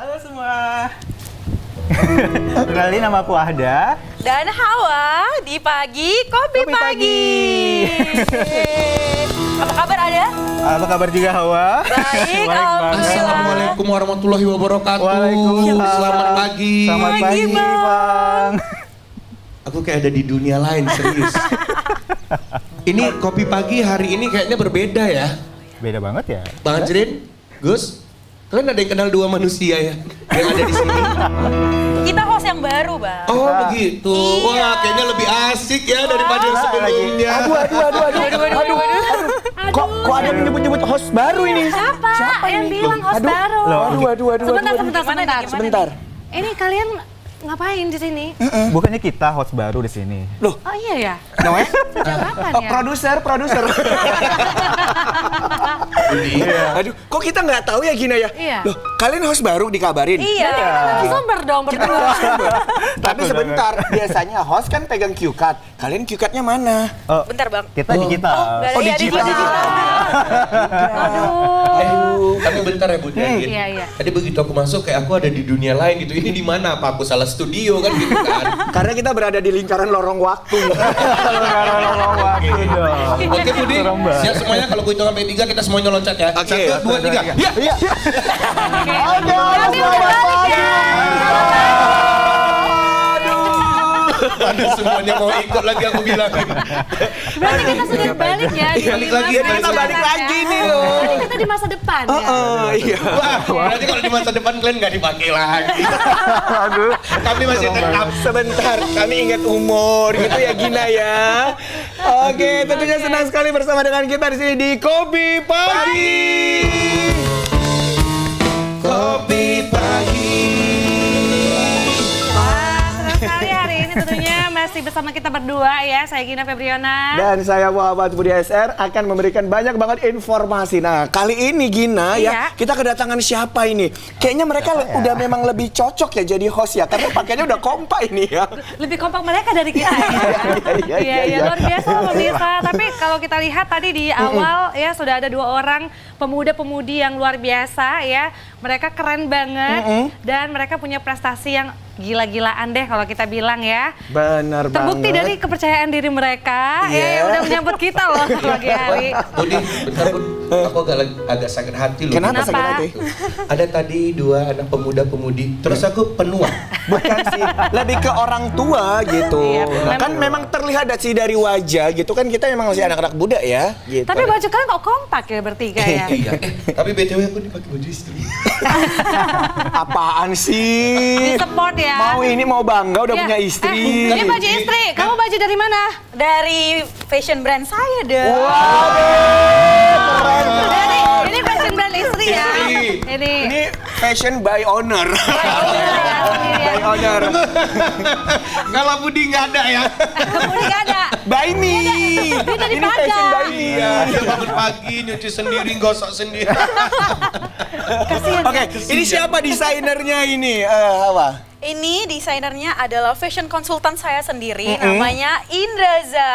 Halo semua. Kenalin, nama aku Ahda. Dan Hawa di Kopi Pagi. Apa kabar Ada? Apa kabar juga Hawa? Baik, Assalamualaikum warahmatullahi wabarakatuh. Waalaikumsalam. Selamat pagi. Selamat pagi, Bang. Aku kayak ada di dunia lain, serius. Ini Kopi Pagi hari ini kayaknya berbeda ya. Beda banget ya. Bang Ajrin, Gus, kalian ada yang kenal dua manusia ya yang ada di sini? Kita host yang baru, Bang. Oh begitu. Iya. Wah kayaknya lebih asik ya daripada yang sebelumnya. Aduh. Kok ada yang nyebut-nyebut host baru ini? Siapa yang bilang host baru? Sebentar. Ini kalian ngapain di sini? Bukannya kita host baru di sini. Oh iya ya? Noe? Sejak kapan ya? Produser. Aduh, kok kita nggak tahu ya Gina ya? Iya. Loh, kalian host baru dikabarin? Iya. Sumber dong berdua. Tapi sebentar, biasanya host kan pegang cue card. Kalian cue cardnya mana? Bentar, Bang. Kita digital. Oh, digital. Tapi bentar ya Bunda. Iya. Tadi begitu aku masuk kayak aku ada di dunia lain gitu. Ini di mana? Apa aku salah studio kan gitu kan? Karena kita berada di lingkaran lorong waktu. Oke Budi, Serem banget. siap semuanya kalau gue hitung sampai 3 kita semuanya loncat ya. Oke, 1, 2, 3. Ya. Iya. Kami udah balik ya. Aduh semuanya mau ikut lagi aku bilang. Berarti kita sudah balik ya. di Balik lagi, masa kita balik sekarang lagi ya. nih loh. Berarti kita di masa depan ya. Iya. Wah, berarti kalau di masa depan kalian nggak dipakai lagi. Aduh. Kami masih tetap. Sebentar, kami ingat umur gitu ya Gina ya. Oke, tentunya senang sekali bersama dengan kita di sini di Kopi Pagi. Kopi Pagi. Wah, senang sekali hari ini tentunya masih bersama kita berdua ya. Saya Gina Febriona. Dan saya Muhammad Budi SR akan memberikan banyak banget informasi. Nah, kali ini Gina Iya. ya, kita kedatangan siapa ini? Kayaknya mereka udah memang lebih cocok ya jadi host ya, karena pakainya udah kompak ini ya. Lebih kompak mereka dari kita ya. Iya, luar biasa pemirsa. Tapi kalau kita lihat tadi di awal ya sudah ada 2 orang pemuda-pemudi yang luar biasa ya. Mereka keren banget dan mereka punya prestasi yang gila-gilaan deh kalau kita bilang ya. Benar banget. Terbukti dari kepercayaan diri mereka ya udah menyambut kita loh pagi hari. Budi, bentar Bud. Aku agak sakit hati loh. Kenapa sakit hati? Ada tadi 2 anak pemuda-pemudi, terus aku penua. Bukan sih, lebih ke orang tua gitu. Iya, Kan memang terlihat sih dari wajah gitu kan, kita memang masih anak-anak muda ya. Gitu. Tapi baju kalian kok kompak ya bertiga ya? Iya. Tapi BTW aku dipakai baju istri. Apaan sih? Di support ya. Mau bangga udah Ya. punya istri. Ini baju istri. Kamu baju dari mana? Dari fashion brand saya deh. Ini fashion brand istri ya. Ini. Ini fashion by owner. By owner. Kalau Budi nggak ada ya. Kemudian nggak ada. By me. Dia dari Ini fashion Padang. by me. Iya, dia bangun pagi nyuci sendiri, gosok sendiri. Oke, ini siapa desainernya ini? Apa? Ini desainernya adalah fashion konsultan saya sendiri, namanya Indraza.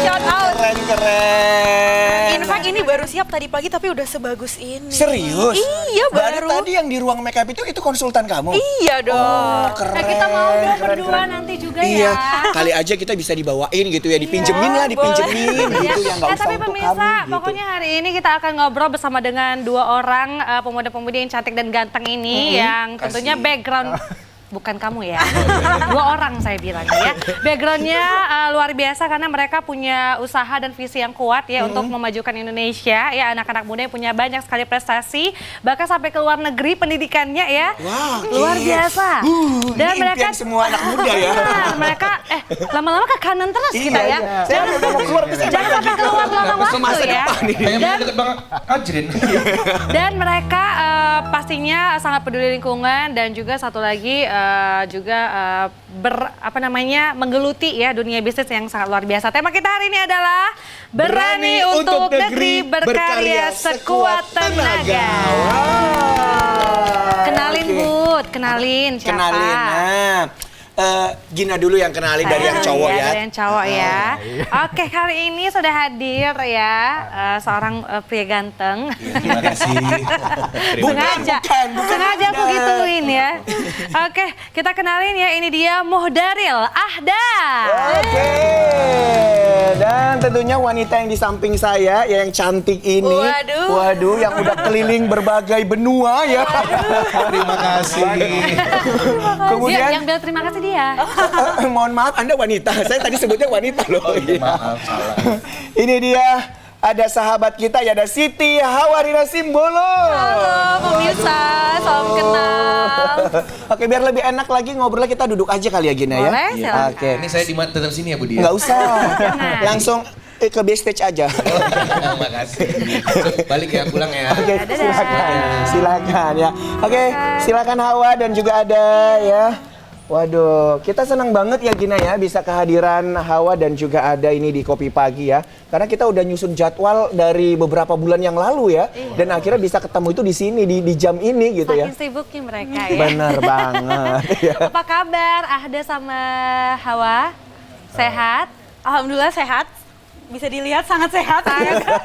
Shout out. Keren. In fact ini baru siap tadi pagi tapi udah sebagus ini. Serius? Iya Berarti baru. tadi yang di ruang makeup itu konsultan kamu? Iya dong. Keren. Nah, kita mau dong keren, berdua keren. nanti juga Iya, ya. kali aja kita bisa dibawain gitu ya, dipinjemin lah, dipinjemin gitu ya, nggak usah Tapi untuk pemirsa, kami gitu. pokoknya hari ini kita akan ngobrol bersama dengan 2 orang pemuda-pemudi yang cantik dan ganteng ini yang tentunya background bukan kamu ya. 2 orang saya bilang ya. Backgroundnya luar biasa karena mereka punya usaha dan visi yang kuat ya untuk memajukan Indonesia. Ya anak-anak muda yang punya banyak sekali prestasi, bahkan sampai ke luar negeri pendidikannya ya. Wah, luar biasa. Dan mereka semua anak muda ya. Benar, mereka lama-lama ke kanan terus kita ya. Saya udah mau keluar ke sini. Jangan sampai keluar lama waktu ya. Kayaknya deket banget. Ajrin. Dan mereka pastinya sangat peduli lingkungan dan juga satu lagi menggeluti ya dunia bisnis yang sangat luar biasa. Tema kita hari ini adalah berani untuk negeri berkarya sekuat tenaga. Kenalin Bud, kenalin siapa? Kenalin. Nah, Gina dulu yang kenalin dari yang cowok ya. Dari yang cowok ya. Oke, kali ini sudah hadir ya seorang pria ganteng. Terima kasih. Sengaja aku gituin ya. Oke, kita kenalin ya, ini dia Muhdaril Ahda. Oke. Dan tentunya wanita yang di samping saya yang cantik ini. Waduh. Yang udah keliling berbagai benua ya. Terima kasih. Kemudian Yang bilang terima kasih dia. mohon maaf, Anda wanita. Saya tadi sebutnya wanita loh. Maaf, salah. Ini dia, ada sahabat kita ya, ada Siti Hawarina Simbolo. Halo pemirsa, salam kenal. Oke, biar lebih enak lagi ngobrolnya, kita duduk aja kali ya Gina ya. Boleh, silakan. Oke. Ini saya tetap sini ya Bu Dia? Nggak usah. Langsung ke backstage aja. Terima kasih. Balik ya, pulang ya. Oke, silakan ya. Oke, silakan Hawa dan juga ada ya. Waduh, kita senang banget ya Gina ya bisa kehadiran Hawa dan juga ada ini di Kopi Pagi ya. Karena kita udah nyusun jadwal dari beberapa bulan yang lalu ya. Dan akhirnya bisa ketemu itu di sini di jam ini gitu ya. Saking sibuknya mereka ya. Bener banget. Ya. Apa kabar Ahda sama Hawa? Sehat? Alhamdulillah sehat. Bisa dilihat sangat sehat.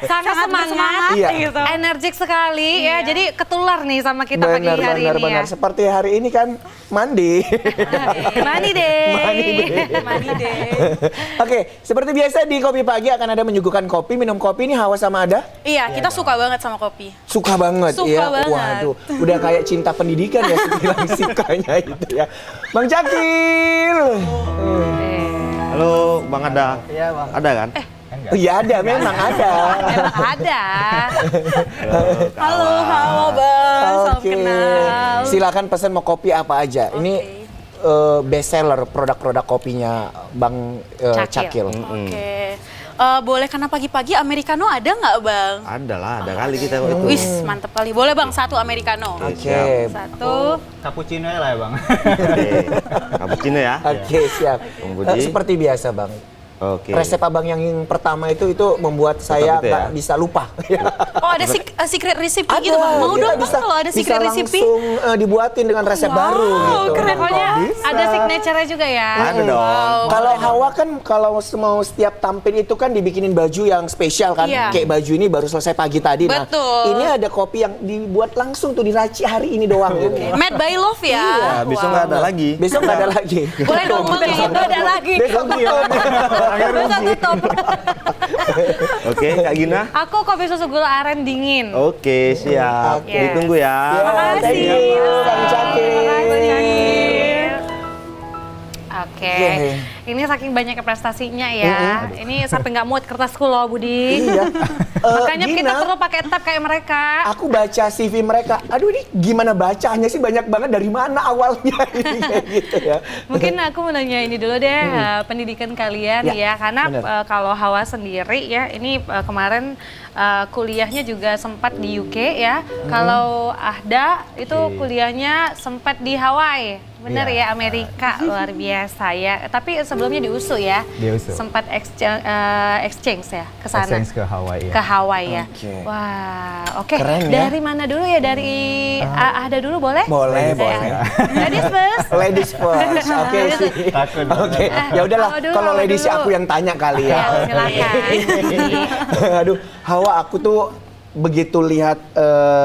Sangat semangat, Iya. gitu. energik sekali ya. Jadi ketular nih sama kita pagi hari ini ya. Seperti hari ini kan mandi. Mandi deh. Mandi deh. Oke, seperti biasa di Kopi Pagi akan ada menyuguhkan kopi. Minum kopi nih Hawa sama Ada? Iya, kita suka banget sama kopi. Suka banget Suka ya. banget. Waduh, udah kayak cinta pendidikan ya sebilang sukanya itu ya. Bang Cakil. Halo Bang Ada. Iya Bang. Ada kan? Iya ada, memang ada. Emang ada. Halo Bang, salam Oke. kenal. Silakan pesan mau kopi apa aja. Ini best seller produk-produk kopinya Bang Cakil. Oke. Boleh karena pagi-pagi americano ada nggak Bang? Ada lah, ada kali kita kok itu. Wis, mantep kali. Boleh Bang, satu americano. Oke. Satu. Cappuccino ya lah ya Bang. Oke. Cappuccino ya. Oke, siap. Bang Budi. Seperti biasa Bang. Oke. Resep abang yang pertama itu membuat saya itu ya? nggak bisa lupa. Oh ada secret recipe Ada, gitu Bang? Mau kita dong Bang kalau ada secret bisa recipe. langsung dibuatin dengan resep baru gitu. keren. Pokoknya Bisa. ada signature-nya juga ya. Ada dong. Kalau Hawa kan kalau mau setiap tampil itu kan dibikinin baju yang spesial kan. Iya. Kayak baju ini baru selesai pagi tadi. Betul. Nah, ini ada kopi yang dibuat langsung tuh diracik hari ini doang gitu. Made by Love ya. Nah, besok nggak ada lagi. Besok nggak ada lagi. Boleh dong Bang, yang itu ada lagi. Besok tutup. Besok tutup. Oke, Kak Gina. Aku kopi susu gula aren dingin. Oke, siap. Oke. Ditunggu ya. Thank you, Bang Cakil. Oke, Oke. ini saking banyaknya prestasinya ya. Ini sampai nggak muat kertasku loh, Budi. Iya. Makanya Gina, kita perlu pakai tab kayak mereka. aku baca CV mereka. Aduh ini gimana bacanya sih, banyak banget, dari mana awalnya ini kayak gitu ya. Mungkin aku mau nanya ini dulu deh, pendidikan kalian Ya, ya. Karena benar. kalau Hawa sendiri ya, ini kemarin kuliahnya juga sempat di UK ya. Kalau Ahda itu kuliahnya sempat di Hawaii. Benar ya, Amerika. Luar biasa ya. Tapi sebelumnya di USU ya. Di USU. Sempat exchange ya ke sana. Exchange ke Hawaii ya. Ke Hawaii ya. Oke. Wah, oke. Keren ya. Dari mana dulu ya? Dari Ahda dulu boleh? Boleh, Saya- boleh. Ladies first. Ladies first, oke sih. Takut. Oke, ya udahlah. Hawa dulu, Kalau Hawa ladies dulu. aku yang tanya kali ya. Ya, silakan. Aduh, Hawa, aku tuh begitu lihat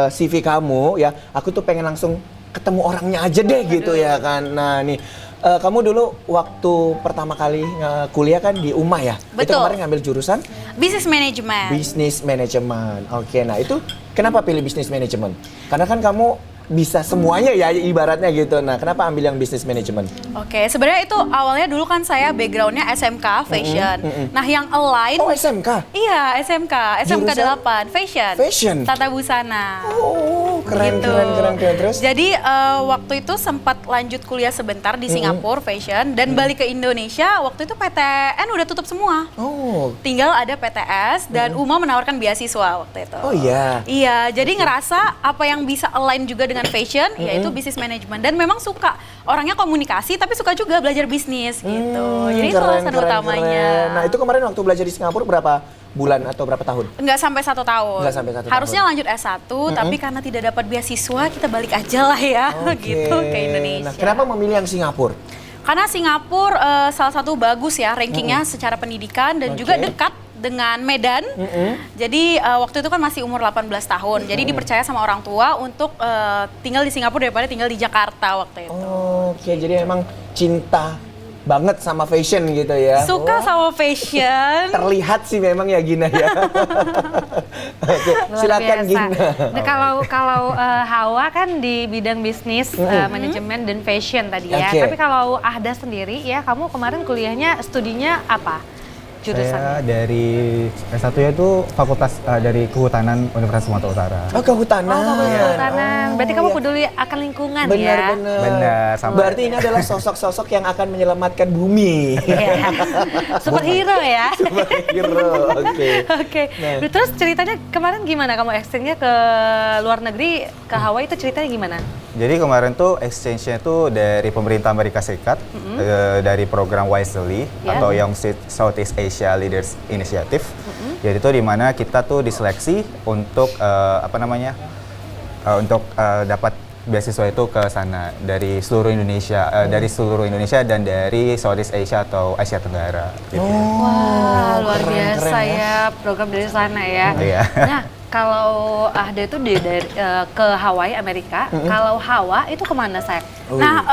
CV kamu ya, aku tuh pengen langsung ketemu orangnya aja deh gitu ya kan. Nah nih, kamu dulu waktu pertama kali kuliah kan di UMA ya? Itu Betul. kemarin ngambil jurusan Business management. bisnis manajemen. Oke, nah itu kenapa pilih bisnis manajemen? Karena kan kamu bisa semuanya ya ibaratnya gitu. Nah, kenapa ambil yang bisnis manajemen? Oke, sebenarnya itu awalnya dulu kan saya backgroundnya SMK fashion. Nah, yang align Oh, SMK? Iya, SMK Jurusan? 8 fashion. Fashion? Tata busana. Oh, keren, Gitu. keren. Terus? Jadi waktu itu sempat lanjut kuliah sebentar di Singapura fashion dan balik ke Indonesia. Waktu itu PTN udah tutup semua. Oh, Tinggal ada PTS dan UMA menawarkan beasiswa waktu itu. oh iya. Iya, jadi ngerasa apa yang bisa align juga dengan fashion, yaitu bisnis manajemen. Dan memang suka, orangnya komunikasi tapi suka juga belajar bisnis gitu. Jadi itu alasan utamanya. Keren. Nah, itu kemarin waktu belajar di Singapura berapa bulan atau berapa tahun? Nggak sampai 1 tahun. Nggak sampai 1 tahun. Harusnya lanjut S1, tapi karena tidak dapat beasiswa, kita balik aja lah ya, gitu ke Indonesia. Nah, kenapa memilih yang Singapura? Karena Singapura salah satu bagus ya rankingnya secara pendidikan dan juga dekat dengan Medan. Jadi waktu itu kan masih umur 18 tahun. Jadi dipercaya sama orang tua untuk tinggal di Singapura daripada tinggal di Jakarta waktu itu. Oke, jadi emang cinta banget sama fashion gitu ya. Suka sama fashion. Terlihat sih memang ya Gina ya. Oke, Luar silakan biasa. Gina. Nah, kalau Hawa kan di bidang bisnis, manajemen dan fashion tadi ya. Oke. Tapi kalau Ahda sendiri ya, kamu kemarin kuliahnya studinya apa? Jurusannya? Saya dari S1 itu Fakultas dari Kehutanan Universitas Sumatera Utara. Oh, kehutanan. Oh, Fakultas Kehutanan. Berarti kamu iya. peduli akan lingkungan ya? Benar-benar. Benar, sama. Berarti ini adalah sosok-sosok yang akan menyelamatkan bumi. Iya. Superhero ya? Superhero, oke. Oke. Nah. Terus ceritanya kemarin gimana kamu exchange-nya ke luar negeri, ke Hawaii itu ceritanya gimana? Jadi kemarin tuh exchange-nya tuh dari pemerintah Amerika Serikat, dari program Wisely Ya. atau Young Southeast Asia Leaders Initiative. Jadi itu di mana kita tuh diseleksi untuk dapat beasiswa itu ke sana dari seluruh Indonesia, dan dari Southeast Asia atau Asia Tenggara. Gitu. Wah, luar keren, biasa keren ya program dari sana ya. Iya. Nah, kalau Ahda itu ke Hawaii, Amerika, kalau Hawa itu kemana, Sayang? Nah,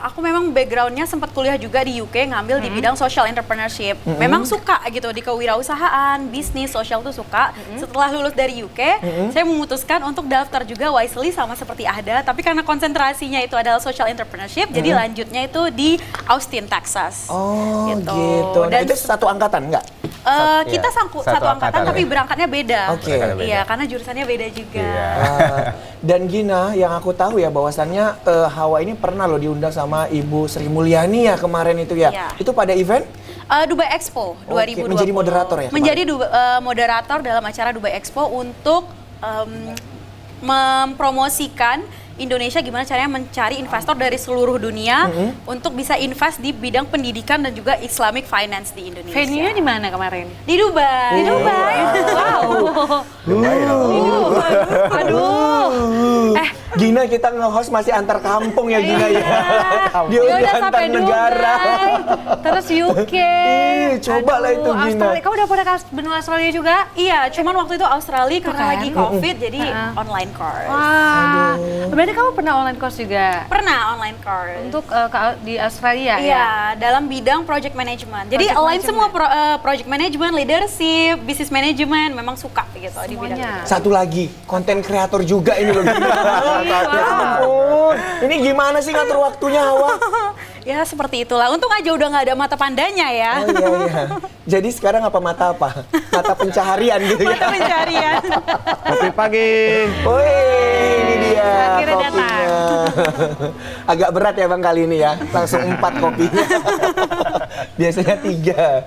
aku memang backgroundnya sempat kuliah juga di UK, ngambil di bidang social entrepreneurship. Memang suka gitu di kewirausahaan, bisnis, sosial tuh suka. Setelah lulus dari UK, saya memutuskan untuk daftar juga Wisely sama seperti Ahda. Tapi karena konsentrasinya itu adalah social entrepreneurship, jadi lanjutnya itu di Austin, Texas. Oh, Gitu. gitu. Nah, Dan itu satu angkatan nggak? kita Satu satu angkatan angkatan, tapi ya. berangkatnya beda. Oke. Iya, karena jurusannya beda juga. Iya. Dan Gina, yang aku tahu ya bahwasannya Hawa ini pernah loh diundang sama Ibu Sri Mulyani ya kemarin itu ya. Iya. Itu pada event? Dubai Expo Oke, 2020. menjadi moderator ya kemarin? Menjadi moderator dalam acara Dubai Expo untuk mempromosikan Indonesia gimana caranya mencari investor dari seluruh dunia untuk bisa invest di bidang pendidikan dan juga Islamic finance di Indonesia. Venue-nya di mana kemarin? Di Dubai. Di Dubai. Wow. Aduh. Gina, kita nge-host masih antar kampung ya Gina ya. Dia Ya udah udah antar sampai negara. Dubai, terus UK. Ih, coba lah itu, Gina. Australia. Kamu udah pernah ke benua Australia juga? Iya, cuman waktu itu Australia karena kan? lagi COVID jadi online course. Wah. Berarti kamu pernah online course juga? Pernah online course. Untuk di Australia ya? Iya, dalam bidang project management. Jadi Project align semua management. project management, leadership, business management, memang suka gitu di bidang Semuanya. itu. Satu lagi, konten kreator juga ini loh Gina. Ya ampun. Ini gimana sih ngatur waktunya Hawa? Ya seperti itulah. Untung aja udah nggak ada mata pandanya ya. Oh iya iya. Jadi sekarang apa mata apa? Mata pencaharian gitu ya. Mata pencarian. Kopi pagi. Woi, ini dia Akhirnya kopinya. Agak berat ya Bang kali ini ya. Langsung 4 kopinya. Biasanya 3.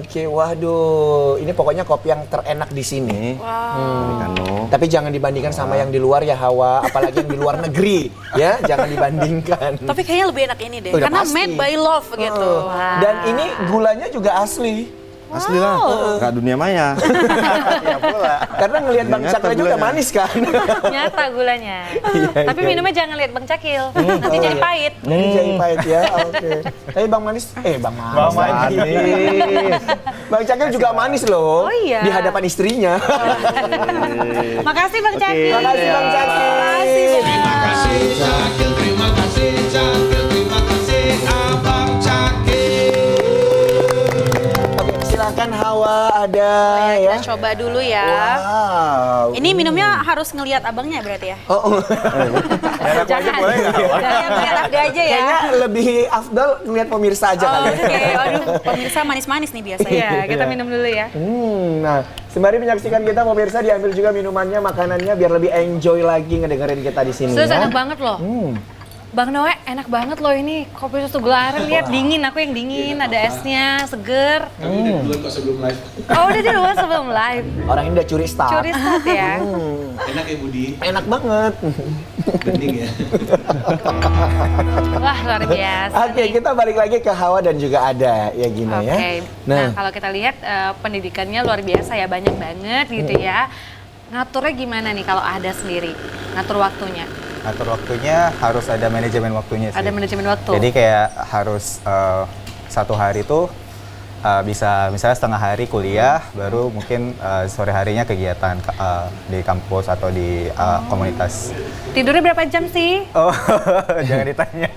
Oke, waduh. Ini pokoknya kopi yang terenak di sini. Americano. Tapi jangan dibandingkan sama yang di luar ya Hawa, apalagi yang di luar negeri ya, jangan dibandingkan. Tapi kayaknya lebih enak ini deh. Udah Karena pasti. made by love gitu. Dan ini gulanya juga asli. Asli lah, nggak dunia maya. Iya pula. Karena ngelihat Bang Nyata Cakil aja udah gulanya. manis kan. Nyata gulanya. Tapi iya. minumnya jangan lihat Bang Cakil. Nanti jadi pahit. Ini jadi pahit ya, oke. Tapi Bang Manis, Bang Manis. Bang Cakil juga manis loh. Oh iya. Di hadapan istrinya. Makasih Bang Cakil. Makasih Bang Cakil. Terima kasih Cakil, terima kasih Cakil, terima kasih Abang Cakil. Oke, silakan Hawa ada ya. Kita coba dulu ya. Wow. Ini minumnya harus ngelihat abangnya berarti ya. Oh, Jangan. Jangan ngelihat Abdi aja ya. kayaknya lebih afdal ngeliat pemirsa aja kali ya. Oke, aduh, pemirsa manis-manis nih biasanya. Iya, kita minum dulu ya. Nah, sembari menyaksikan kita pemirsa diambil juga minumannya, makanannya biar lebih enjoy lagi ngedengerin kita di sini Terus ya. enak banget loh. Bang Noe, enak banget loh ini kopi susu gelaran. Lihat dingin, aku yang dingin, ada esnya, seger. Kami udah duluan kok sebelum live. Oh udah di luar sebelum live. Orang ini udah curi start. Curi start ya. Enak ya Budi, Enak banget. bening ya. Wah luar biasa. Oke, kita balik lagi ke Hawa dan juga ada ya Gina ya. Oke. Nah, kalau kita lihat pendidikannya luar biasa ya, banyak banget gitu ya. Ngaturnya gimana nih kalau Ahda sendiri? Ngatur waktunya? atur waktunya harus ada manajemen waktunya sih. Ada manajemen waktu. Jadi kayak harus satu hari tuh bisa misalnya setengah hari kuliah, baru mungkin sore harinya kegiatan di kampus atau di komunitas. Tidurnya berapa jam sih? Oh, jangan ditanya.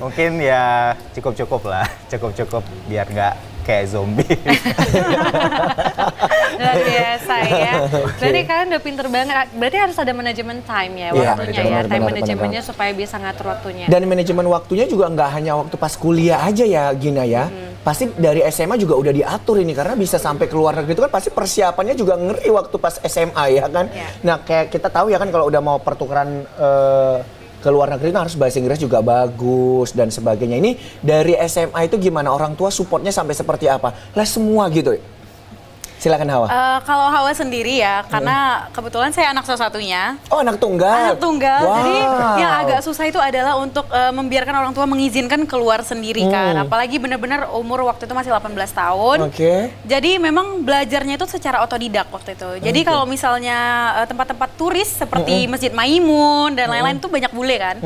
Mungkin ya cukup-cukup lah, cukup-cukup biar nggak kayak zombie. Luar biasa ya. Berarti kalian udah pinter banget. Berarti harus ada manajemen time ya Iya, waktunya ya. benar, Time benar, manajemennya supaya bisa ngatur waktunya. Dan manajemen waktunya juga nggak hanya waktu pas kuliah aja ya Gina ya. Pasti dari SMA juga udah diatur ini karena bisa sampai ke luar negeri itu kan pasti persiapannya juga ngeri waktu pas SMA ya kan. Iya. Nah kayak kita tahu ya kan kalau udah mau pertukaran ke luar negeri itu harus bahasa Inggris juga bagus dan sebagainya. Ini dari SMA itu gimana orang tua supportnya sampai seperti apa? Lah semua gitu. Silakan Hawa. Kalau Hawa sendiri ya, karena kebetulan saya anak satu-satunya. Oh anak tunggal. Anak tunggal, Wow. jadi yang agak susah itu adalah untuk membiarkan orang tua mengizinkan keluar sendiri kan. Apalagi benar-benar umur waktu itu masih 18 tahun. Oke. Jadi memang belajarnya itu secara otodidak waktu itu. Jadi kalau misalnya tempat-tempat turis seperti Masjid Maimun dan lain-lain itu banyak bule kan.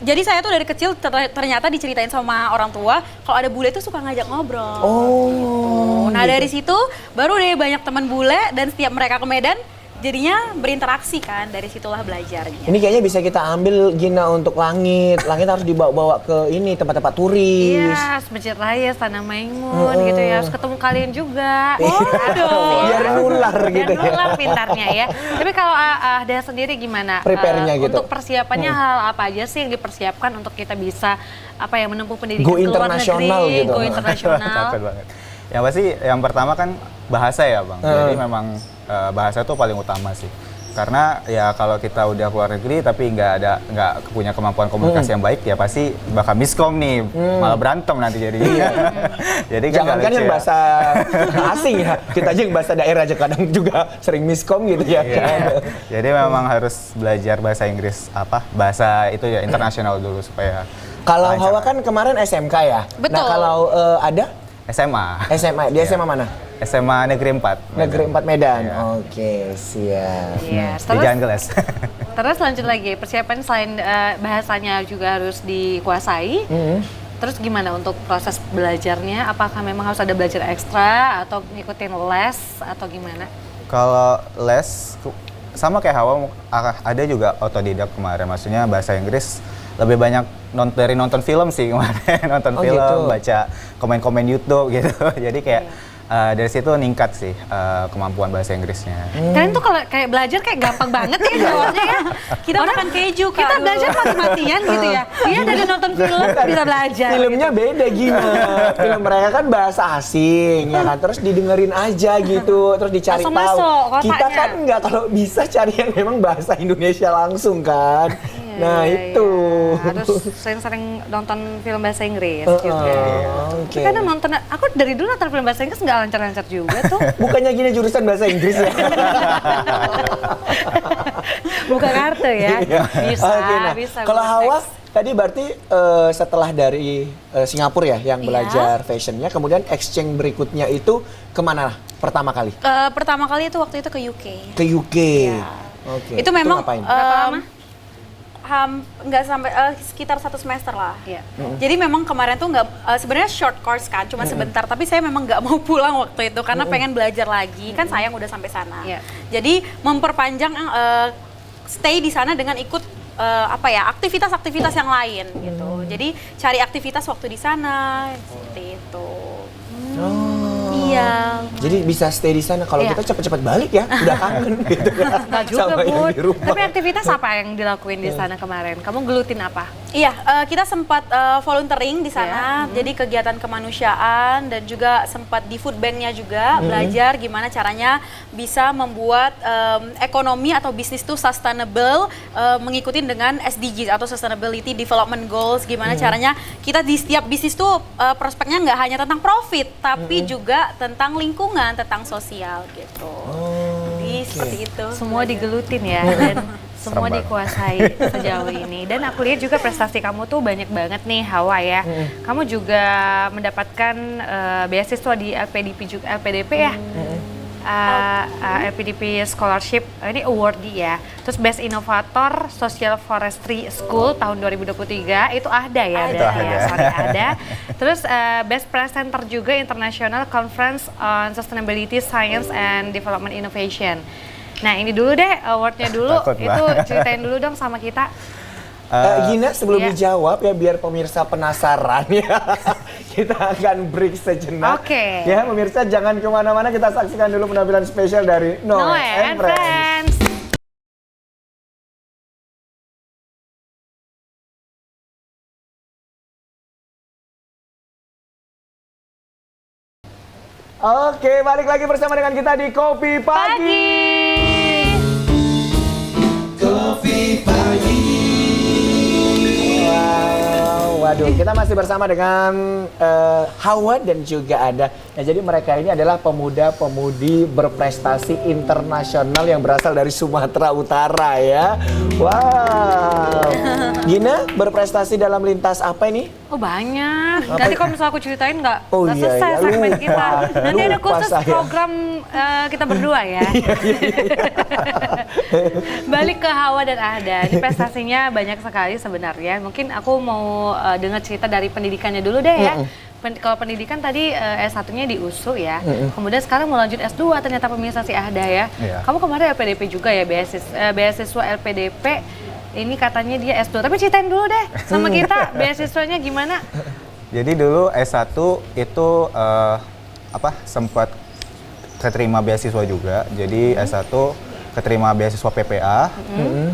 Jadi saya tuh dari kecil ternyata diceritain sama orang tua kalau ada bule itu suka ngajak ngobrol. Oh. Nah dari situ baru deh banyak teman bule dan setiap mereka ke Medan jadinya berinteraksi kan, dari situlah belajarnya. Ini kayaknya bisa kita ambil Gina untuk langit. Langit harus dibawa-bawa ke ini tempat-tempat turis. Iya, Masjid Raya, Istana Maimun gitu ya. Harus ketemu kalian juga. Iya. Aduh. Biar nular gitu Biar ya. nular pintarnya ya. Tapi kalau Ahda sendiri gimana? Prepare-nya gitu. Untuk persiapannya hal apa aja sih yang dipersiapkan untuk kita bisa menempuh pendidikan Go ke luar internasional negeri, gitu. go internasional. Takut banget. Yang pasti yang pertama kan bahasa ya Bang. Jadi memang bahasa itu paling utama sih. Karena ya kalau kita udah keluar negeri tapi nggak punya kemampuan komunikasi yang baik ya pasti bakal miskom nih, malah berantem nanti jadinya. Jadi kan Jangan nggak kan lucu yang ya. bahasa asing ya, kita aja yang bahasa daerah aja kadang juga sering miskom gitu ya. Iya. Jadi memang harus belajar bahasa Inggris bahasa itu ya internasional dulu supaya Kalau lancar. Hawa kan kemarin SMK ya. Betul. Nah kalau ada SMA. SMA, di SMA mana? SMA Negeri 4. Negeri 4 Medan. Iya. Oke, siap. Iya, Di terus Jalan Gelas. terus lanjut lagi persiapan selain bahasanya juga harus dikuasai. Terus gimana untuk proses belajarnya? Apakah memang harus ada belajar ekstra atau ngikutin les atau gimana? Kalau les sama kayak Hawa ada juga otodidak kemarin. Maksudnya bahasa Inggris lebih banyak dari nonton film sih kemarin. Nonton Oh, film, gitu. baca komen-komen YouTube gitu. Jadi kayak dari situ ningkat sih kemampuan bahasa Inggrisnya. Kalian tuh kalau kayak belajar kayak gampang banget ya jawabnya ya. Kita makan keju Kak. Kita dulu. belajar mati-matian gitu ya. Iya dari nonton film bisa belajar. Filmnya beda Gina. Film mereka kan bahasa asing ya kan. Terus didengerin aja gitu, terus dicari Langsung tahu. masuk Kita otaknya. kan nggak, kalau bisa cari yang memang bahasa Indonesia langsung kan. Nah Iya, itu. iya. Harus sering-sering nonton film bahasa Inggris juga. Oke. Tapi kadang nonton, aku dari dulu nonton film bahasa Inggris nggak lancar-lancar juga tuh. Bukannya gini jurusan bahasa Inggris ya? Buka kartu ya. Bisa, Oke, nah, bisa. kalau bisa Hawa teks. tadi berarti setelah dari Singapura ya yang belajar fashionnya, kemudian exchange berikutnya itu kemana pertama kali? Pertama kali itu waktu itu ke UK. Ke UK. Iya. Oke. Itu memang ngapain? Berapa lama? Nggak sampai sekitar 1 semester lah. Iya. Jadi memang kemarin tuh nggak sebenarnya short course kan, cuma sebentar. Tapi saya memang nggak mau pulang waktu itu karena pengen belajar lagi. Kan sayang udah sampai sana. Iya. Jadi memperpanjang stay di sana dengan ikut aktivitas-aktivitas yang lain gitu. Jadi cari aktivitas waktu di sana seperti itu. Iya. Jadi bisa stay di sana. Kalau Iya. kita cepet-cepet balik ya, udah kangen gitu kan. Nggak juga, Sama yang Bud. di rumah. Tapi aktivitas apa yang dilakuin di sana kemarin? Kamu gelutin apa? Iya, kita sempat volunteering di sana, jadi kegiatan kemanusiaan dan juga sempat di food bank-nya juga belajar gimana caranya bisa membuat ekonomi atau bisnis itu sustainable, mengikuti dengan SDGs atau Sustainability Development Goals. Gimana caranya kita di setiap bisnis tuh prospeknya nggak hanya tentang profit, tapi juga tentang lingkungan, tentang sosial gitu. Jadi seperti itu. Semua digelutin ya dan semua banget. dikuasai sejauh ini. Dan aku lihat juga prestasi kamu tuh banyak banget nih Hawa ya. Kamu juga mendapatkan beasiswa di LPDP juga, LPDP ya. LPDP Scholarship, ini awardee ya. Terus Best Innovator Social Forestry School tahun 2023 itu ada ya, Itu berarti ada. ya, sorry, ada. Terus Best Presenter juga International Conference on Sustainability Science and Development Innovation. Nah ini dulu deh awardnya dulu, Takut, Mbak. itu ceritain dulu dong sama kita. Gina, sebelum Iya. dijawab ya biar pemirsa penasaran ya. Kita akan break sejenak. Oke. Ya pemirsa jangan kemana-mana, kita saksikan dulu penampilan spesial dari Noe and Friends. Oke, balik lagi bersama dengan kita di Kopi Pagi. Waduh, kita masih bersama dengan Hawa dan juga Ada. Nah, jadi mereka ini adalah pemuda-pemudi berprestasi internasional yang berasal dari Sumatera Utara ya. Wow. Gina, berprestasi dalam lintas apa ini? Oh banyak. Nanti kalau misalnya aku ceritain nggak Oh, iya, selesai iya, segmen lupa. kita. Nanti ada Lupa khusus saya. program kita berdua ya. Balik ke Hawa dan Ahda. Ini prestasinya banyak sekali sebenarnya. Mungkin aku mau dengar cerita dari pendidikannya dulu deh ya. Kalau pendidikan tadi S1-nya di USU ya. Kemudian sekarang mau lanjut S2 ternyata pemirsa si Ahda ya. Iya. Kamu kemarin LPDP juga ya, beasiswa LPDP. Ini katanya dia S2, tapi ceritain dulu deh sama kita beasiswanya gimana? Jadi dulu S1 itu sempat keterima beasiswa juga. Jadi S1 keterima beasiswa PPA,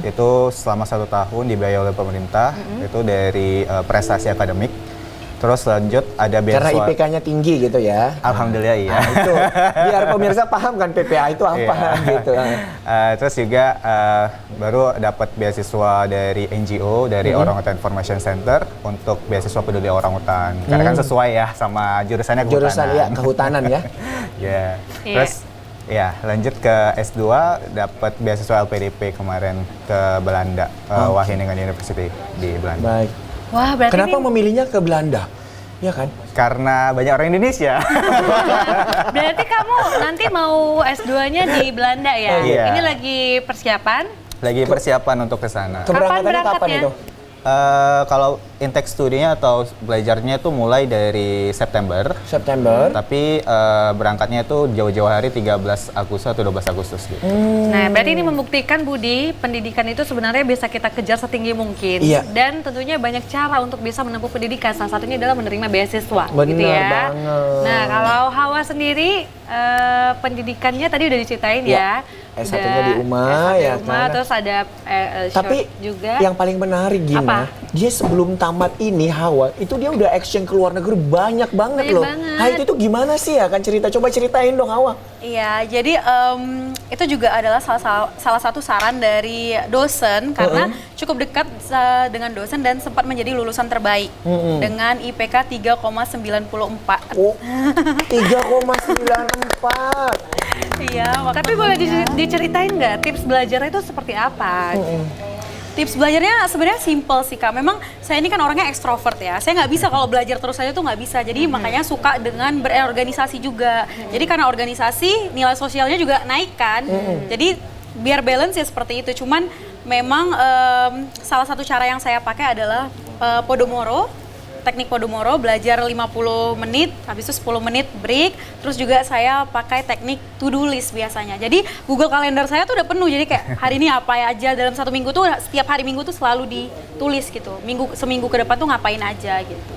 itu selama 1 tahun dibiayai oleh pemerintah, itu dari prestasi akademik. Terus lanjut ada beasiswa. Karena IPK-nya tinggi gitu ya. Alhamdulillah iya. Nah, itu biar pemirsa paham kan PPA itu apa gitu. Terus juga baru dapat beasiswa dari NGO, dari Orangutan Information Center untuk beasiswa peduli orangutan. Karena kan sesuai ya sama jurusannya kehutanan. Jurusan ya kehutanan ya. Ya. Terus ya lanjut ke S2 dapat beasiswa LPDP kemarin ke Belanda, Wageningen University di Belanda. Baik. Wah, berarti Kenapa ini memilihnya ke Belanda? Ya kan? Karena banyak orang Indonesia. berarti kamu nanti mau S2-nya di Belanda ya? Iya. Ini lagi persiapan? Lagi persiapan untuk ke sana. Keberangkatannya kapan berangkatnya? itu? Kalau intake studinya atau belajarnya itu mulai dari September. September. Tapi berangkatnya itu jauh-jauh hari 13 Agustus atau 12 Agustus gitu. Nah, berarti ini membuktikan Budi, pendidikan itu sebenarnya bisa kita kejar setinggi mungkin. Iya. Dan tentunya banyak cara untuk bisa menempuh pendidikan. Salah satunya adalah menerima beasiswa, Benar gitu ya. banget. Nah, kalau Hawa sendiri pendidikannya tadi udah diceritain ya. S1-nya Udah di UMA, S1 di ya UMA, kan? terus ada Tapi short juga. yang paling menarik Gina, Apa? dia sebelum tamat ini Hawa, itu dia udah action ke luar negeri banyak banget Banyak loh. banget. Nah itu tuh gimana sih ya kan cerita? Coba ceritain dong Hawa. Iya, jadi itu juga adalah salah satu saran dari dosen karena cukup dekat dengan dosen dan sempat menjadi lulusan terbaik dengan IPK 3,94. Oh, 3,94. Iya, Tapi boleh diceritain nggak tips belajarnya itu seperti apa? tips belajarnya sebenarnya simple sih Kak. Memang saya ini kan orangnya ekstrovert ya. Saya nggak bisa kalau belajar terus saja tuh nggak bisa. Jadi makanya suka dengan berorganisasi juga. Jadi karena organisasi nilai sosialnya juga naik kan. Jadi biar balance ya seperti itu. Cuman memang salah satu cara yang saya pakai adalah Podomoro. Teknik Podomoro, belajar 50 menit, habis itu 10 menit break. Terus juga saya pakai teknik to-do list biasanya. Jadi Google Kalender saya tuh udah penuh, jadi kayak hari ini apa aja dalam 1 minggu tuh, setiap hari Minggu tuh selalu ditulis gitu. Seminggu ke depan tuh ngapain aja gitu.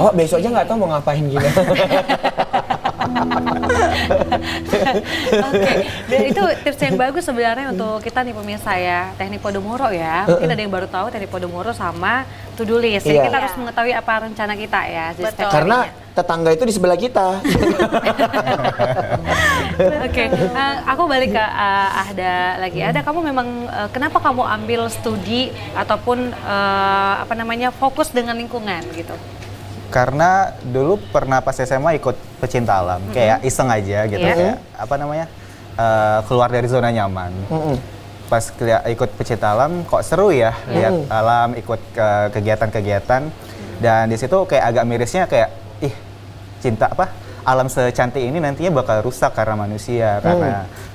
Oh, besoknya nggak tahu mau ngapain Gina. Oke, dan itu tips yang bagus sebenarnya untuk kita nih pemirsa ya, teknik Podomoro ya. Mungkin ada yang baru tahu teknik Podomoro sama to-do list. Jadi Iya. kita harus mengetahui apa rencana kita ya. di Betul. step Karena harinya. tetangga itu di sebelah kita. Oke, aku balik ke Ahda lagi. Ada kamu memang kenapa kamu ambil studi ataupun fokus dengan lingkungan gitu? Karena dulu pernah pas SMA ikut pecinta alam, kayak iseng aja gitu, Iya. kayak keluar dari zona nyaman. Pas ikut pecinta alam, kok seru ya lihat alam, ikut kegiatan-kegiatan, dan di situ kayak agak mirisnya kayak cinta alam secantik ini nantinya bakal rusak karena manusia,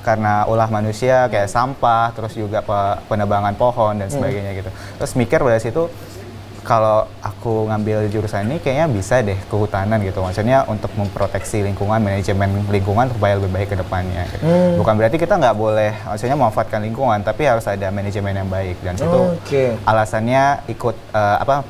karena ulah manusia kayak sampah, terus juga penebangan pohon dan sebagainya gitu. Terus mikir pada situ, kalau aku ngambil jurusan ini kayaknya bisa deh kehutanan gitu. Maksudnya untuk memproteksi lingkungan, manajemen lingkungan supaya lebih baik ke depannya. Gitu. Bukan berarti kita nggak boleh, maksudnya memanfaatkan lingkungan, tapi harus ada manajemen yang baik. Dan situ alasannya ikut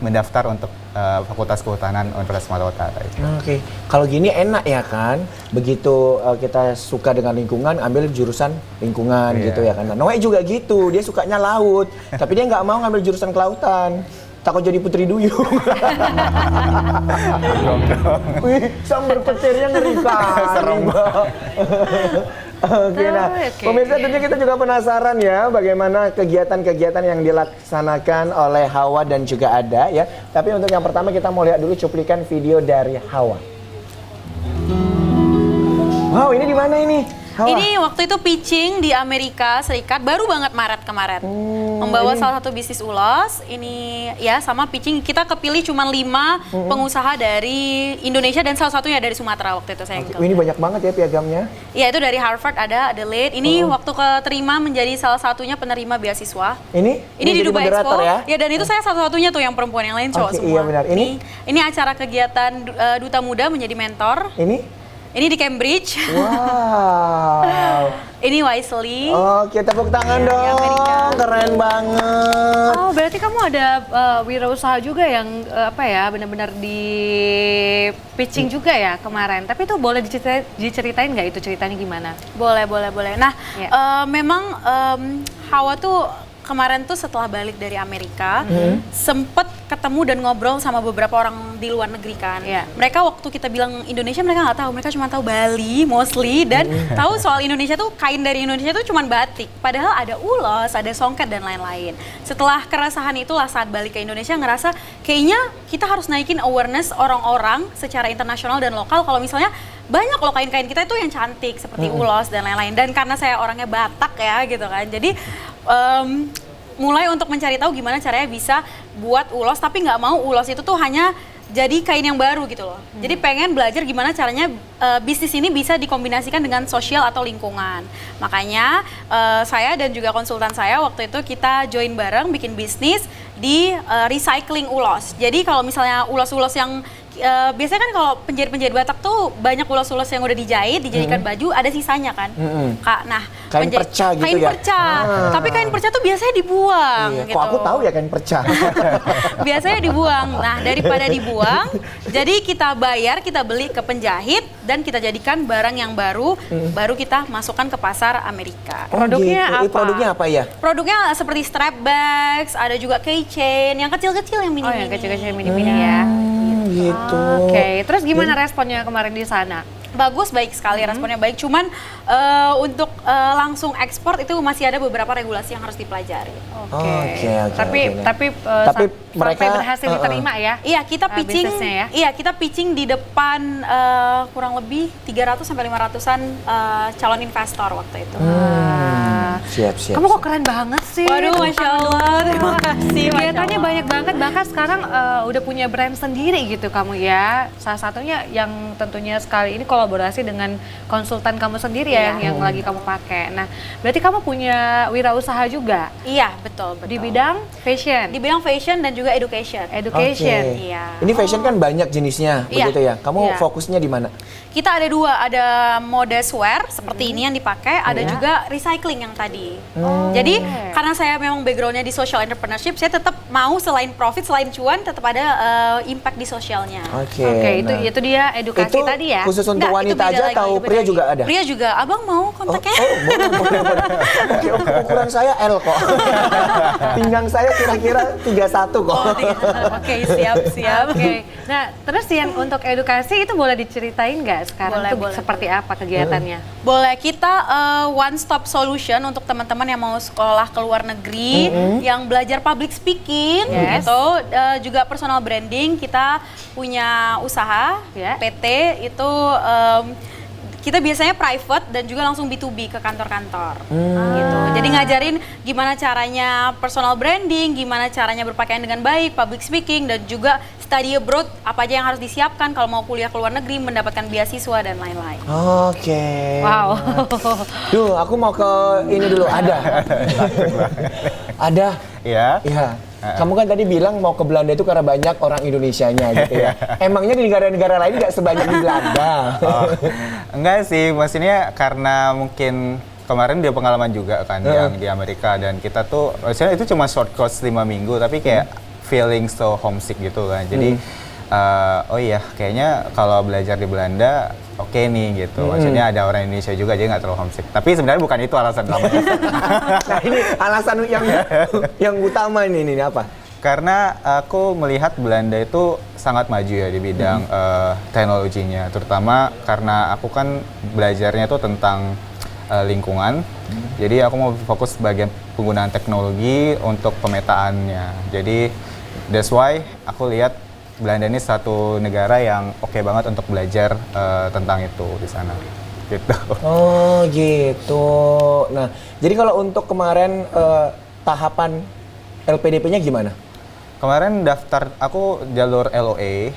mendaftar untuk Fakultas Kehutanan Universitas Sumatera Utara. Oke, kalau gini enak ya kan? Begitu kita suka dengan lingkungan, ambil jurusan lingkungan gitu ya kan? Nah, Noe juga gitu, dia sukanya laut, tapi dia nggak mau ngambil jurusan kelautan. Takut jadi putri duyung. Wih, sambar petirnya ngeri kali. Serem banget. Oke, nah pemirsa tentunya kita juga penasaran ya bagaimana kegiatan-kegiatan yang dilaksanakan oleh Hawa dan juga Ada ya. Tapi untuk yang pertama kita mau lihat dulu cuplikan video dari Hawa. Wow, ini di mana ini? Hawa. Ini waktu itu pitching di Amerika Serikat, baru banget Maret kemarin. Membawa salah satu bisnis ulos, ini ya sama pitching, kita kepilih cuma 5 pengusaha dari Indonesia dan salah satunya dari Sumatera waktu itu saya. Ini banyak banget ya piagamnya. Iya, itu dari Harvard ada Adelaide. Ini waktu keterima menjadi salah satunya penerima beasiswa. Ini di Dubai Expo. ya? Ya, dan itu saya satu-satunya tuh yang perempuan, yang lain cowok semua. Iya benar. Ini acara kegiatan Duta Muda menjadi mentor. Ini di Cambridge. Wow. Ini Wisely. Oke, tepuk tangan dong. Keren banget. Oh, berarti kamu ada wirausaha juga yang benar-benar di pitching juga ya kemarin. Tapi itu boleh diceritain nggak itu ceritanya gimana? Boleh. Nah, memang Hawa tuh kemarin tuh setelah balik dari Amerika, sempet ketemu dan ngobrol sama beberapa orang di luar negeri kan. Mereka waktu kita bilang Indonesia, mereka nggak tahu, mereka cuma tahu Bali mostly, dan tahu soal Indonesia tuh kain dari Indonesia tuh cuma batik. Padahal ada ulos, ada songket dan lain-lain. Setelah keresahan itulah saat balik ke Indonesia ngerasa kayaknya kita harus naikin awareness orang-orang secara internasional dan lokal kalau misalnya banyak loh kain-kain kita itu yang cantik seperti ulos dan lain-lain. Dan karena saya orangnya Batak ya gitu kan, jadi mulai untuk mencari tahu gimana caranya bisa buat ulos, tapi nggak mau ulos itu tuh hanya jadi kain yang baru gitu loh. Jadi pengen belajar gimana caranya bisnis ini bisa dikombinasikan dengan sosial atau lingkungan. Makanya saya dan juga konsultan saya waktu itu kita join bareng bikin bisnis di recycling ulos. Jadi kalau misalnya ulos-ulos yang biasanya kan kalau penjahit-penjahit Batak tuh banyak ulos-ulos yang udah dijahit, dijadikan baju, ada sisanya kan. Nah, kain perca gitu kain perca. Tapi kain perca tuh biasanya dibuang gitu. Kok aku tahu ya kain perca. Biasanya dibuang. Nah, daripada dibuang, jadi kita bayar, kita beli ke penjahit dan kita jadikan barang yang baru, baru kita masukkan ke pasar Amerika. Produknya apa? Produknya apa ya? Produknya seperti strap bags, ada juga keychain, yang kecil-kecil, yang mini-mini. Oh, yang kecil-kecil mini-mini ya. Gitu. Oke, terus gimana responnya kemarin di sana? Bagus, baik sekali, responnya baik. Cuman untuk langsung ekspor itu masih ada beberapa regulasi yang harus dipelajari. Tapi mereka berhasil diterima ya? Iya, kita pitching. Ya? Iya, kita pitching di depan kurang lebih 300 sampai 500-an calon investor waktu itu. Siap. Kamu kok keren banget sih? Waduh, Masya Allah, terima kasih. Kegiatannya banyak banget, bahkan sekarang udah punya brand sendiri gitu kamu ya. Salah satunya yang tentunya sekali ini kolaborasi dengan konsultan kamu sendiri ya, yang lagi kamu pakai. Nah, berarti kamu punya wirausaha juga? Iya, betul. Di bidang fashion? Di bidang fashion dan juga education. Iya. Ini fashion kan banyak jenisnya, begitu ya? Kamu fokusnya di mana? Kita ada 2, ada modest wear seperti ini yang dipakai, ada juga recycling yang tadi. Jadi karena saya memang backgroundnya di social entrepreneurship, saya tetap mau selain profit, selain cuan, tetap ada impact di sosialnya. Oke, itu dia edukasi itu tadi ya? Khusus untuk wanita aja atau pria juga ada? Pria juga, abang mau kontaknya? Boleh. Oke, ukuran saya L kok. Pinggang saya kira-kira 31 kok. Oke, siap. Oke. Nah, terus yang untuk edukasi itu boleh diceritain nggak sekarang boleh. seperti apa kegiatannya? Boleh, kita one stop solution untuk teman-teman yang mau sekolah ke luar negeri, yang belajar public speaking, gitu, juga personal branding. Kita punya usaha PT itu kita biasanya private dan juga langsung B2B ke kantor-kantor. Gitu. Jadi ngajarin gimana caranya personal branding, gimana caranya berpakaian dengan baik, public speaking, dan juga study abroad, apa aja yang harus disiapkan kalau mau kuliah ke luar negeri, mendapatkan beasiswa dan lain-lain. Oke. Wow. Duh, aku mau ke ini dulu. Ada. Iya. Iya. Kamu kan tadi bilang mau ke Belanda itu karena banyak orang Indonesianya gitu ya. Emangnya di negara-negara lain nggak sebanyak di Belanda? Enggak sih, maksudnya karena mungkin kemarin dia pengalaman juga kan yang di Amerika, dan kita tuh maksudnya itu cuma short course 5 minggu tapi kayak feeling so homesick gitu kan. Jadi oh iya, kayaknya kalau belajar di Belanda oke nih gitu. Maksudnya ada orang Indonesia juga, jadi nggak terlalu homesick. Tapi sebenarnya bukan itu alasan utamanya. Nah ini alasan yang utama ini apa? Karena aku melihat Belanda itu sangat maju ya di bidang teknologinya, terutama karena aku kan belajarnya itu tentang lingkungan. Jadi aku mau fokus bagian penggunaan teknologi untuk pemetaannya. Jadi that's why aku lihat Belanda ini satu negara yang oke banget untuk belajar tentang itu di sana. Gitu. Oh gitu. Nah, jadi kalau untuk kemarin tahapan LPDP-nya gimana? Kemarin daftar aku jalur LOA.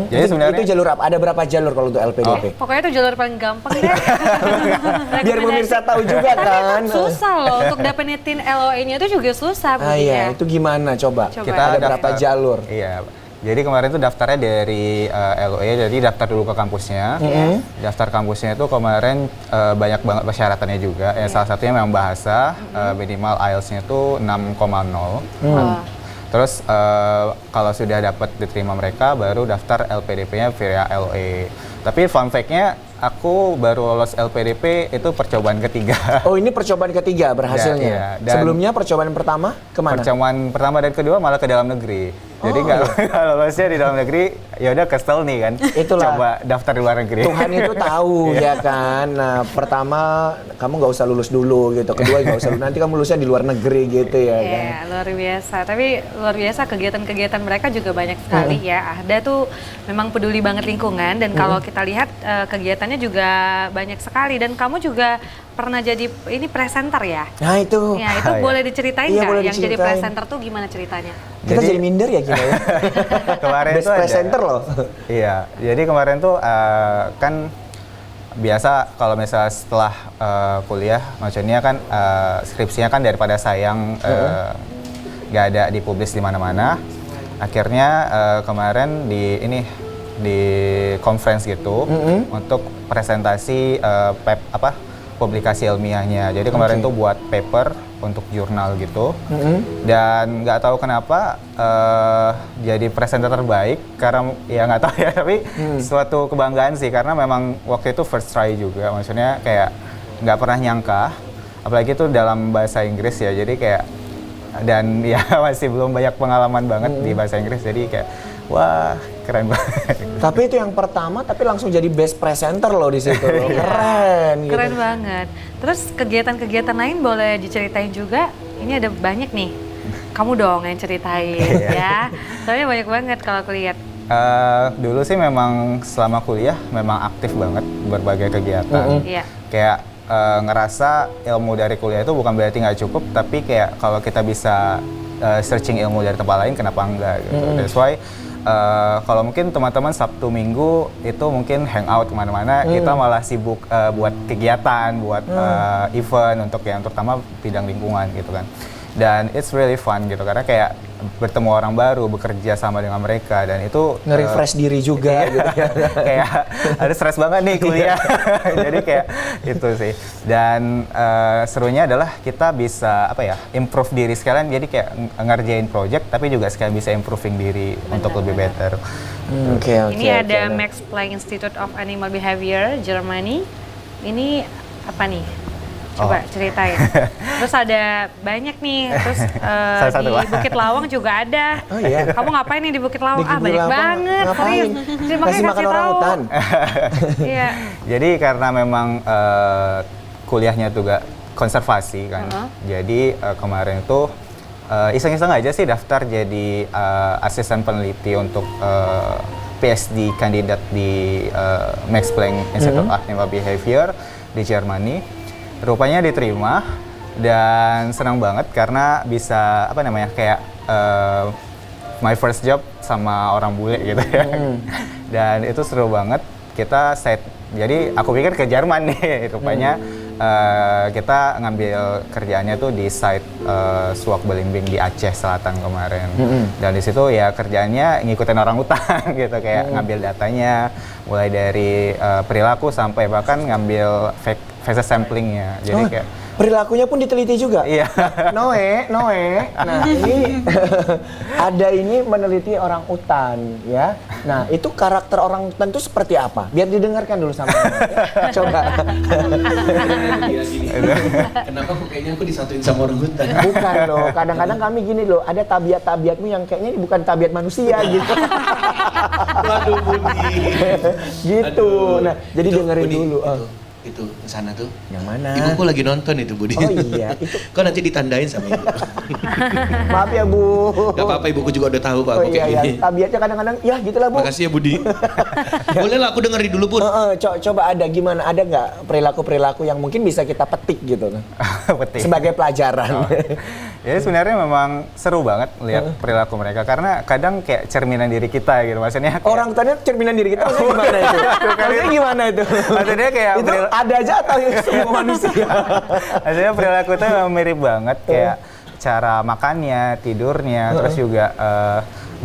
Jadi sebenarnya itu jalur apa? Ada berapa jalur kalau untuk LPDP? Pokoknya itu jalur paling gampang deh. Biar pemirsa tahu juga kan. Susah loh untuk dapetin LOA-nya itu juga susah. Iya, itu gimana coba? kita ada berapa jalur? Iya. Jadi kemarin itu daftarnya dari LOA, jadi daftar dulu ke kampusnya. Daftar kampusnya itu kemarin banyak banget persyaratannya juga. Salah satunya memang bahasa, minimal IELTS-nya itu 6,0. Terus kalau sudah dapat diterima mereka, baru daftar LPDP-nya via LOA. Tapi fun fact-nya, aku baru lolos LPDP itu percobaan ketiga. Oh ini percobaan ketiga berhasilnya? Iya, dan sebelumnya percobaan pertama kemana? Percobaan pertama dan kedua malah ke dalam negeri. Jadi nggak lolosnya di dalam negeri, ya udah kesel nih kan. Itulah. Coba daftar di luar negeri. Tuhan itu tahu ya kan. Nah pertama kamu nggak usah lulus dulu gitu. Kedua nggak usah lulus. Nanti kamu lulusnya di luar negeri gitu ya kan. Iya, luar biasa. Tapi luar biasa kegiatan-kegiatan mereka juga banyak sekali ya. Ahda tuh memang peduli banget lingkungan, dan kalau kita lihat kegiatannya juga banyak sekali. Dan kamu juga pernah jadi ini presenter ya? Nah itu. Ya itu boleh diceritain Iya, nggak? boleh Yang jadi diceritain. presenter tuh gimana ceritanya? Kita jadi minder ya gimana ya? Kemarin Best tuh ada- presenter loh. Iya, jadi kemarin tuh kan biasa kalau misalnya setelah kuliah, maksudnya kan skripsinya kan daripada sayang nggak ada dipublis di mana-mana. Akhirnya kemarin di conference gitu untuk presentasi publikasi ilmiahnya. Jadi kemarin tuh buat paper untuk jurnal gitu. Dan nggak tahu kenapa jadi presenter terbaik, karena ya nggak tahu ya, tapi suatu kebanggaan sih, karena memang waktu itu first try juga. Maksudnya kayak nggak pernah nyangka, apalagi itu dalam bahasa Inggris ya. Jadi kayak, dan ya masih belum banyak pengalaman banget di bahasa Inggris, jadi kayak wah keren banget. Tapi itu yang pertama, tapi langsung jadi best presenter loh di situ. Loh. Keren gitu. Keren banget. Terus kegiatan-kegiatan lain boleh diceritain juga? Ini ada banyak nih. Kamu dong yang ceritain ya. Soalnya banyak banget kalau aku lihat. Dulu sih memang selama kuliah memang aktif banget berbagai kegiatan. Iya. Kayak ngerasa ilmu dari kuliah itu bukan berarti nggak cukup, tapi kayak kalau kita bisa searching ilmu dari tempat lain, kenapa enggak gitu. That's why kalau mungkin teman-teman Sabtu Minggu itu mungkin hangout kemana-mana, kita malah sibuk buat kegiatan, buat event untuk yang terutama bidang lingkungan gitu kan. Dan it's really fun gitu, karena kayak bertemu orang baru, bekerja sama dengan mereka, dan itu Nge-refresh diri juga gitu ya. kayak ada stres banget nih kuliah. Jadi kayak itu sih. Dan serunya adalah kita bisa improve diri sekalian, jadi kayak ngerjain project tapi juga sekalian bisa improving diri untuk lebih better. Oke. Ini ada Max Planck Institute of Animal Behavior, Germany. Ini apa nih? Coba ceritain. Terus ada banyak nih, terus satu. di Bukit Lawang juga ada. Oh iya. Kamu ngapain nih di Bukit Lawang? Di Banyak Lawang banget, ngapain? serius. Jadi makanya Kasih makan kasih orang tahu. hutan. Iya. Jadi karena memang kuliahnya juga konservasi kan. Jadi kemarin itu iseng-iseng aja sih daftar jadi asisten peneliti untuk PhD kandidat di Max Planck Institute of Art and Behavior di Germany. Rupanya diterima dan senang banget karena bisa kayak my first job sama orang bule gitu ya. Dan itu seru banget. Jadi aku pikir ke Jerman nih, rupanya kita ngambil kerjaannya tuh di site Swak Belimbing di Aceh Selatan kemarin. Dan di situ ya kerjaannya ngikutin orang hutan gitu, kayak ngambil datanya mulai dari perilaku sampai bahkan ngambil face samplingnya. Jadi kayak perilakunya pun diteliti juga. Iya. Noe. Nah, ini ada ini meneliti orang utan ya. Nah, itu karakter orang utan itu seperti apa? Biar didengarkan dulu sama ya. Coba. Kenapa kok kayaknya aku disatuin sama orang hutan? Bukan loh, kadang-kadang kami gini loh, ada tabiat-tabiatmu yang kayaknya bukan tabiat manusia gitu. Waduh, Budi. Gitu. Nah, jadi Itu, dengerin Budi, dulu. Itu sana tuh. Yang mana? Ibuku lagi nonton itu, Budi. Oh iya, itu. Kok nanti ditandain sama ibu? Maaf ya, Bu. Gak apa-apa, ibuku juga udah tahu kok Oh aku iya, kayak iya. gini. Tabiatnya kadang-kadang, ya gitulah, Bu. Makasih ya, Budi. Boleh lah aku dengerin dulu, Bud. Coba ada gimana? Ada nggak perilaku-perilaku yang mungkin bisa kita petik gitu kan? Petik. Sebagai pelajaran. Jadi sebenarnya memang seru banget lihat perilaku mereka karena kadang kayak cerminan diri kita gitu. Maksudnya kayak, Orang tuanya cerminan diri kita, maksudnya gimana itu? Maksudnya gimana itu? Maksudnya kayak itu ada aja atau semua manusia? maksudnya perilaku itu memang mirip banget kayak cara makannya, tidurnya, terus juga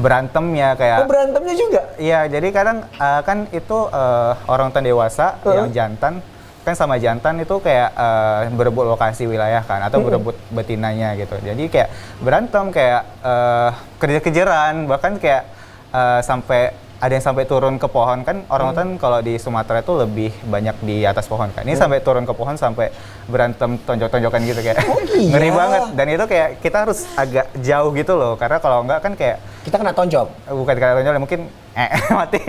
berantemnya kayak. Oh, berantemnya juga? Iya, jadi kadang kan itu orang utan dewasa yang jantan kan sama jantan itu kayak berebut lokasi wilayah kan atau berebut betinanya gitu. Jadi kayak berantem kayak kejar-kejaran bahkan kayak sampai ada yang sampai turun ke pohon kan orang utan kalau di Sumatera itu lebih banyak di atas pohon kan. Ini sampai turun ke pohon sampai berantem tonjok-tonjokan gitu kayak. Iya. Ngeri banget dan itu kayak kita harus agak jauh gitu loh karena kalau enggak kan kayak Kita kena tonjok. bukan kena tonjok mungkin mati.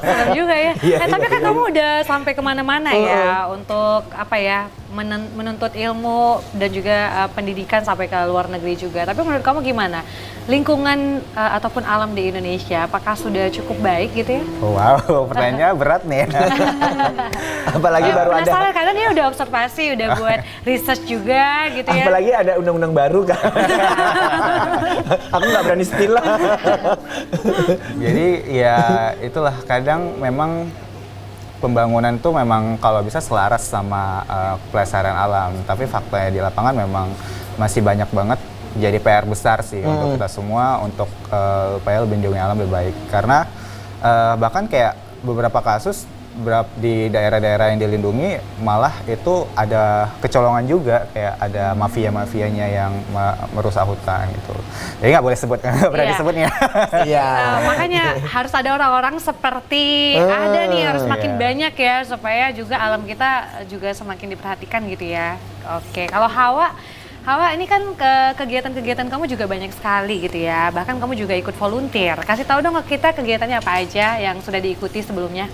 Serem juga ya. Tapi kan kamu udah sampai kemana-mana ya untuk menuntut ilmu dan juga pendidikan sampai ke luar negeri juga. Tapi menurut kamu gimana? Lingkungan ataupun alam di Indonesia apakah sudah cukup baik gitu ya? Wow, pertanyaannya berat nih. Apalagi baru ada. Penasaran karena dia udah observasi, udah buat research juga gitu ya. Apalagi ada undang-undang baru kan. Aku nggak berani spill lah. Jadi ya itulah kadang memang pembangunan tuh memang kalau bisa selaras sama pelestarian alam. Tapi faktanya di lapangan memang masih banyak banget jadi PR besar sih untuk kita semua untuk supaya lindungi alam lebih baik. Karena bahkan kayak beberapa kasus di daerah-daerah yang dilindungi malah itu ada kecolongan juga kayak ada mafia-mafianya yang merusak hutan gitu. Jadi nggak boleh sebut, nggak pernah Iya. disebutnya. Iya. Makanya harus ada orang-orang seperti ada nih harus makin banyak ya supaya juga alam kita juga semakin diperhatikan gitu ya. Oke, kalau Hawa ini kan kegiatan-kegiatan kamu juga banyak sekali gitu ya. Bahkan kamu juga ikut volunteer. Kasih tahu dong ke kita kegiatannya apa aja yang sudah diikuti sebelumnya.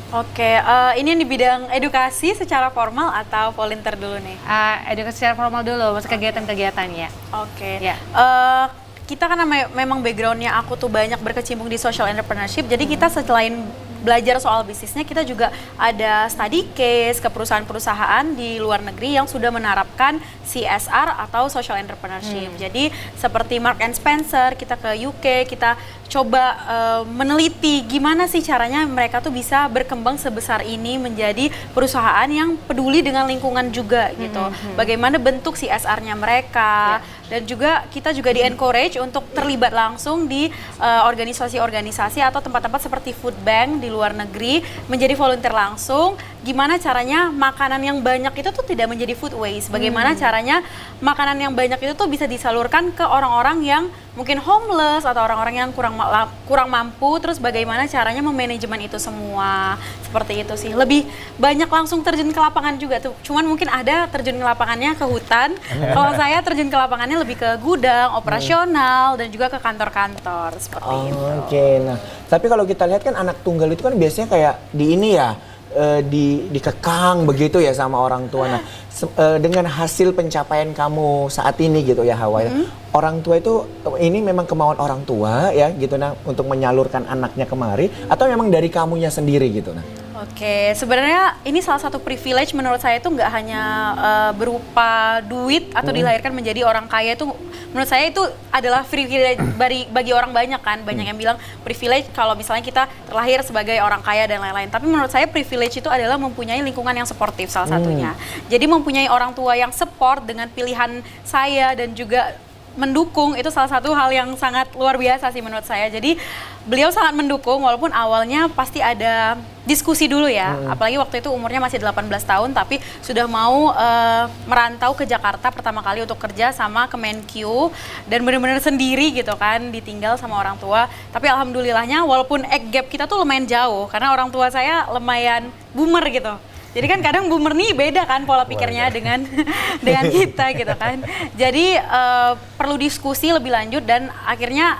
Oke, ini yang di bidang edukasi secara formal atau volunteer dulu nih? Edukasi secara formal dulu, maksud kegiatan-kegiatannya. Oke. Ya. Kita kan memang backgroundnya aku tuh banyak berkecimpung di social entrepreneurship. Jadi kita selain belajar soal bisnisnya, kita juga ada study case ke perusahaan-perusahaan di luar negeri yang sudah menerapkan CSR atau social entrepreneurship. Jadi seperti Marks and Spencer, kita ke UK, kita coba meneliti gimana sih caranya mereka tuh bisa berkembang sebesar ini menjadi perusahaan yang peduli dengan lingkungan juga gitu. Bagaimana bentuk CSR-nya mereka. Dan juga kita juga di-encourage untuk terlibat langsung di organisasi-organisasi atau tempat-tempat seperti food bank di luar negeri, menjadi volunteer langsung. Gimana caranya makanan yang banyak itu tuh tidak menjadi food waste. Bagaimana caranya makanan yang banyak itu tuh bisa disalurkan ke orang-orang yang mungkin homeless atau orang-orang yang kurang mampu. Terus bagaimana caranya memanajemen itu semua. Seperti itu sih. Lebih banyak langsung terjun ke lapangan juga tuh. Cuman mungkin ada terjun ke lapangannya ke hutan. Kalau saya terjun ke lapangannya lebih ke gudang, operasional, dan juga ke kantor-kantor seperti itu. Oke, nah tapi kalau kita lihat kan anak tunggal itu kan biasanya kayak di ini ya, dikekang begitu ya sama orang tua. Nah, dengan hasil pencapaian kamu saat ini gitu ya Hawa ya, orang tua itu ini memang kemauan orang tua ya gitu nah untuk menyalurkan anaknya kemari atau memang dari kamunya sendiri gitu nah? Oke, sebenarnya ini salah satu privilege menurut saya itu nggak hanya berupa duit atau dilahirkan menjadi orang kaya itu, menurut saya itu adalah privilege bagi orang banyak kan, banyak yang bilang privilege kalau misalnya kita terlahir sebagai orang kaya dan lain-lain. Tapi menurut saya privilege itu adalah mempunyai lingkungan yang suportif salah satunya. Jadi mempunyai orang tua yang support dengan pilihan saya dan juga mendukung itu salah satu hal yang sangat luar biasa sih menurut saya. Jadi beliau sangat mendukung walaupun awalnya pasti ada diskusi dulu ya. Apalagi waktu itu umurnya masih 18 tahun tapi sudah mau merantau ke Jakarta pertama kali untuk kerja sama Kemenkyu dan benar-benar sendiri gitu kan, ditinggal sama orang tua. Tapi alhamdulillahnya walaupun age gap kita tuh lumayan jauh karena orang tua saya lumayan boomer gitu. Jadi kan kadang boomer nih beda kan pola pikirnya dengan kita gitu kan. Jadi perlu diskusi lebih lanjut dan akhirnya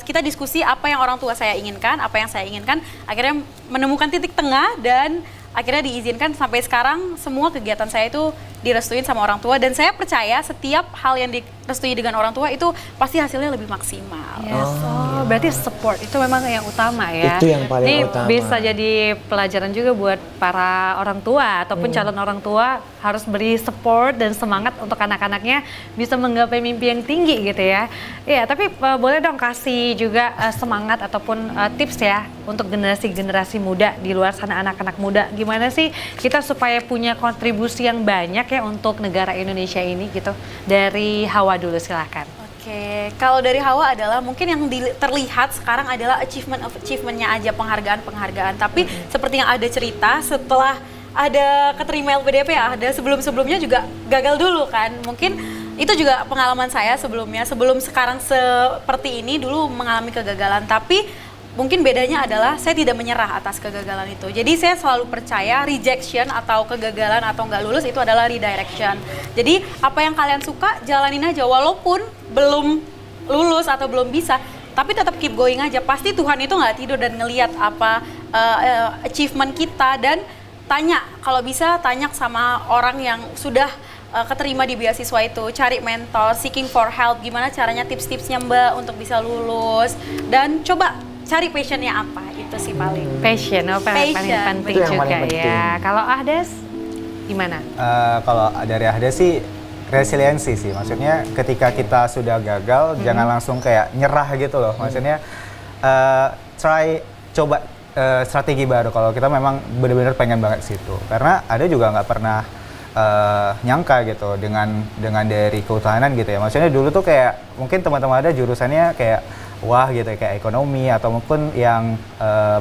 kita diskusi apa yang orang tua saya inginkan, apa yang saya inginkan, akhirnya menemukan titik tengah dan akhirnya diizinkan sampai sekarang semua kegiatan saya itu direstuin sama orang tua dan saya percaya setiap hal yang direstui dengan orang tua itu pasti hasilnya lebih maksimal. Yes. Oh, berarti support itu memang yang utama ya. Itu yang paling Ini utama. bisa jadi pelajaran juga buat para orang tua ataupun calon orang tua harus beri support dan semangat untuk anak-anaknya bisa menggapai mimpi yang tinggi gitu ya. Iya, tapi boleh dong kasih juga semangat ataupun tips ya untuk generasi-generasi muda di luar sana, anak-anak muda. Gimana sih kita supaya punya kontribusi yang banyak ya untuk negara Indonesia ini gitu. Dari Hawa dulu silahkan. Oke, kalau dari Hawa adalah mungkin yang terlihat sekarang adalah achievementnya aja, penghargaan. Tapi seperti yang ada cerita setelah ada keterima LPDP ya, ada sebelumnya juga gagal dulu kan. Mungkin itu juga pengalaman saya sebelumnya, sebelum sekarang seperti ini dulu mengalami kegagalan. Tapi mungkin bedanya adalah saya tidak menyerah atas kegagalan itu. Jadi saya selalu percaya rejection atau kegagalan atau nggak lulus itu adalah redirection. Jadi apa yang kalian suka jalanin aja walaupun belum lulus atau belum bisa, tapi tetap keep going aja. Pasti Tuhan itu nggak tidur dan ngelihat apa achievement kita dan tanya, kalau bisa tanya sama orang yang sudah keterima di beasiswa itu, cari mentor, seeking for help, gimana caranya tips-tipsnya Mbak untuk bisa lulus dan coba cari passionnya apa, itu sih paling. Passion, paling penting Itu yang juga paling penting. ya. Kalau Ahdes gimana? Kalau dari Ahdes sih resiliensi sih, maksudnya ketika kita sudah gagal jangan langsung kayak nyerah gitu loh, maksudnya coba strategi baru kalau kita memang benar-benar pengen banget situ, karena ada juga nggak pernah nyangka gitu dengan dari kehutanan gitu ya, maksudnya dulu tuh kayak mungkin teman-teman ada jurusannya kayak wah gitu kayak ekonomi atau mungkin yang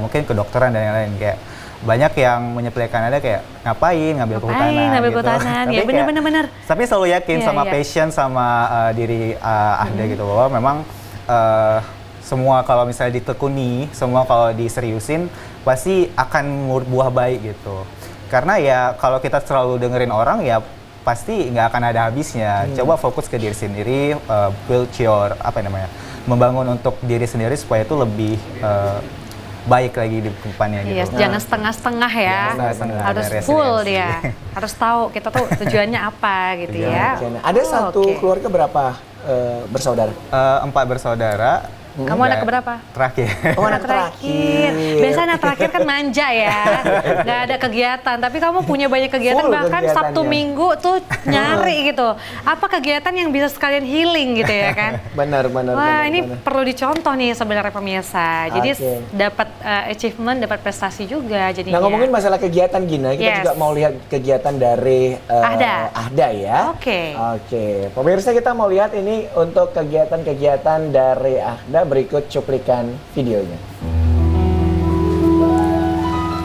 mungkin kedokteran dan lain-lain, kayak banyak yang menyepelekan ada kayak ngapain ngambil kehutanan gitu. Tapi ya benar-benar. Tapi selalu yakin Iya, sama iya. passion sama diri Ahda gitu bahwa memang semua kalau misalnya ditekuni, semua kalau diseriusin pasti akan berbuah baik gitu. Karena ya kalau kita selalu dengerin orang ya pasti nggak akan ada habisnya. Coba fokus ke diri sendiri, build your membangun untuk diri sendiri supaya itu lebih baik lagi di depannya gitu. Yes, jangan setengah-setengah ya. Jangan setengah-setengah, Harus ada full resiliensi. dia. Harus tahu kita tuh tujuannya apa gitu ya. Oke, nah, ada satu oke. keluarga berapa bersaudara? 4 bersaudara. Kamu anak keberapa? Terakhir. Oh, anak terakhir. Biasanya anak terakhir kan manja ya, nggak ada kegiatan. Tapi kamu punya banyak kegiatan, Full bahkan kegiatannya. Sabtu Minggu tuh nyari gitu. Apa kegiatan yang bisa sekalian healing gitu ya kan? Benar. Wah, ini perlu dicontoh nih sebenarnya pemirsa. Jadi Oke. dapat achievement, dapat prestasi juga jadinya. Nah, ngomongin masalah kegiatan Gina, kita Yes. juga mau lihat kegiatan dari Ahda ya. Oke. Oke, pemirsa kita mau lihat ini untuk kegiatan-kegiatan dari Ahda, berikut cuplikan videonya.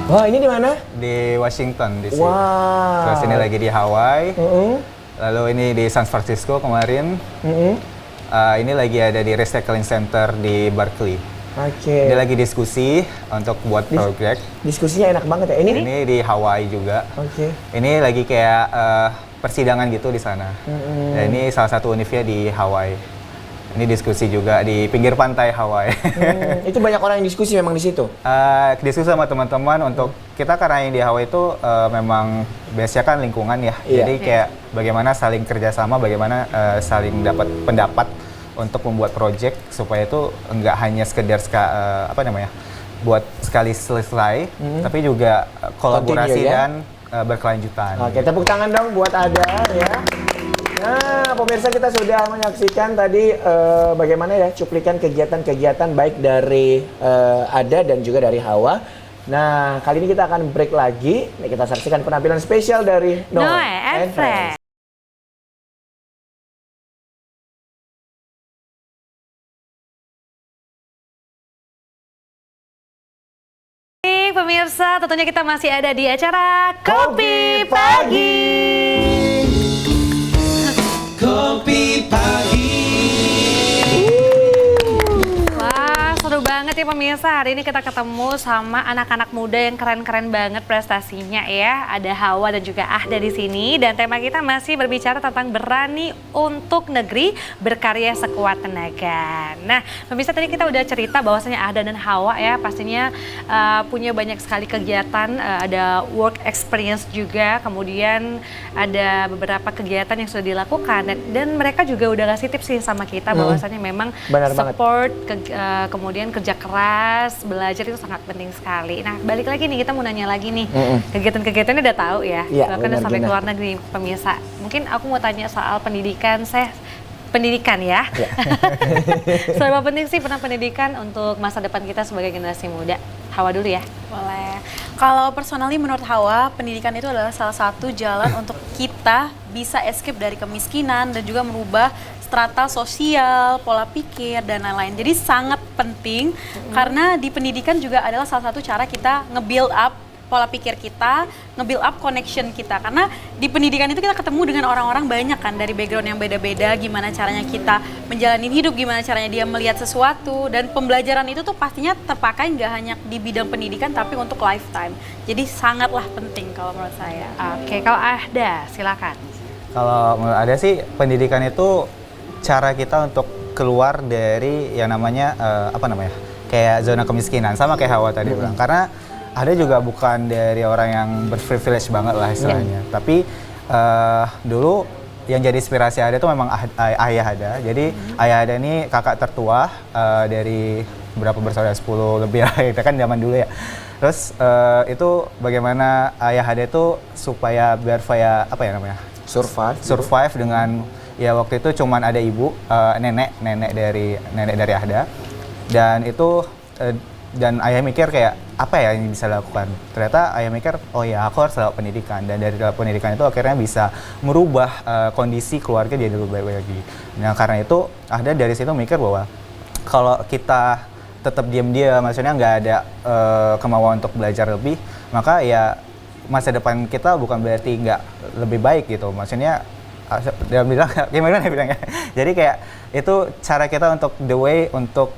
Wah, ini di mana? Di Washington di sini. Wow. Terus ini lagi di Hawaii. Mm-mm. Lalu ini di San Francisco kemarin. Mm-mm. Ini lagi ada di Recycling Center di Berkeley. Oke. Dia lagi diskusi untuk buat project. Diskusinya enak banget ya. Ini? Ini di Hawaii juga. Oke. Ini lagi kayak persidangan gitu di sana. Dan ini salah satu univnya di Hawaii. Ini diskusi juga di pinggir pantai Hawaii. Itu banyak orang yang diskusi memang di situ. Diskusi sama teman-teman untuk kita karena yang di Hawaii itu memang biasanya kan lingkungan ya. Iya. Jadi kayak bagaimana saling kerjasama, bagaimana saling dapat pendapat untuk membuat project supaya itu enggak hanya sekedar buat sekali selesai, tapi juga kolaborasi Continue, ya? dan berkelanjutan. Oke, tepuk tangan dong buat Ada ya. Nah, pemirsa kita sudah menyaksikan tadi bagaimana ya cuplikan kegiatan-kegiatan baik dari Ada dan juga dari Hawa. Nah, kali ini kita akan break lagi. Nih, kita saksikan penampilan spesial dari Noe and Friends. Pemirsa, tentunya kita masih ada di acara Kopi Pagi. Kopi Pagi. Wah, seru banget ya pemirsa. Hari ini kita ketemu sama anak-anak muda yang keren-keren banget prestasinya ya. Ada Hawa dan juga Ahda di sini dan tema kita masih berbicara tentang berani untuk negeri, berkarya sekuat tenaga. Nah, pemirsa tadi kita udah cerita bahwasanya Ahda dan Hawa ya pastinya punya banyak sekali kegiatan, ada work experience juga, kemudian ada beberapa kegiatan yang sudah dilakukan dan mereka juga udah ngasih tips sih sama kita bahwasanya memang Benar support, kemudian kerja keras, belajar itu sangat penting sekali. Nah, balik lagi nih, kita mau nanya lagi nih, kegiatan-kegiatannya udah tahu ya, Iya, bahkan udah benar, sampai ke Gina. luar negeri pemirsa. Mungkin aku mau tanya soal pendidikan, pendidikan ya. Seberapa penting sih peran pendidikan untuk masa depan kita sebagai generasi muda? Hawa dulu ya. Boleh. Kalau personally menurut Hawa, pendidikan itu adalah salah satu jalan untuk kita bisa escape dari kemiskinan dan juga merubah strata sosial, pola pikir, dan lain-lain. Jadi sangat penting karena di pendidikan juga adalah salah satu cara kita nge-build up pola pikir kita, nge-build up connection kita. Karena di pendidikan itu kita ketemu dengan orang-orang banyak kan, dari background yang beda-beda, gimana caranya kita menjalani hidup, gimana caranya dia melihat sesuatu, dan pembelajaran itu tuh pastinya terpakai nggak hanya di bidang pendidikan, tapi untuk lifetime. Jadi sangatlah penting kalau menurut saya. Oke, kalau Ahda silakan. Kalau menurut Ada sih pendidikan itu cara kita untuk keluar dari yang namanya kayak zona kemiskinan, sama kayak Hawa tadi bilang. Karena Ada juga bukan dari orang yang berprivilege banget lah istilahnya. Tapi dulu yang jadi inspirasi Ada itu memang ayah Ada. Jadi ayah Ada ini kakak tertua dari berapa bersaudara, 10 lebih lah, kita kan zaman dulu ya. Terus itu bagaimana ayah Ada itu supaya biar survive dengan ya waktu itu cuman ada ibu, nenek dari Ahda, dan itu dan ayah mikir kayak apa ya yang bisa dilakukan. Ternyata ayah mikir, oh ya aku harus lewat pendidikan, dan dari lewat pendidikan itu akhirnya bisa merubah kondisi keluarga jadi lebih baik lagi. Nah karena itu Ahda dari situ mikir bahwa kalau kita tetap diam-diam, maksudnya nggak ada kemauan untuk belajar lebih, maka ya masa depan kita bukan berarti nggak lebih baik gitu. Maksudnya dia bilang gimana dia bilangnya. Jadi kayak itu cara kita untuk the way untuk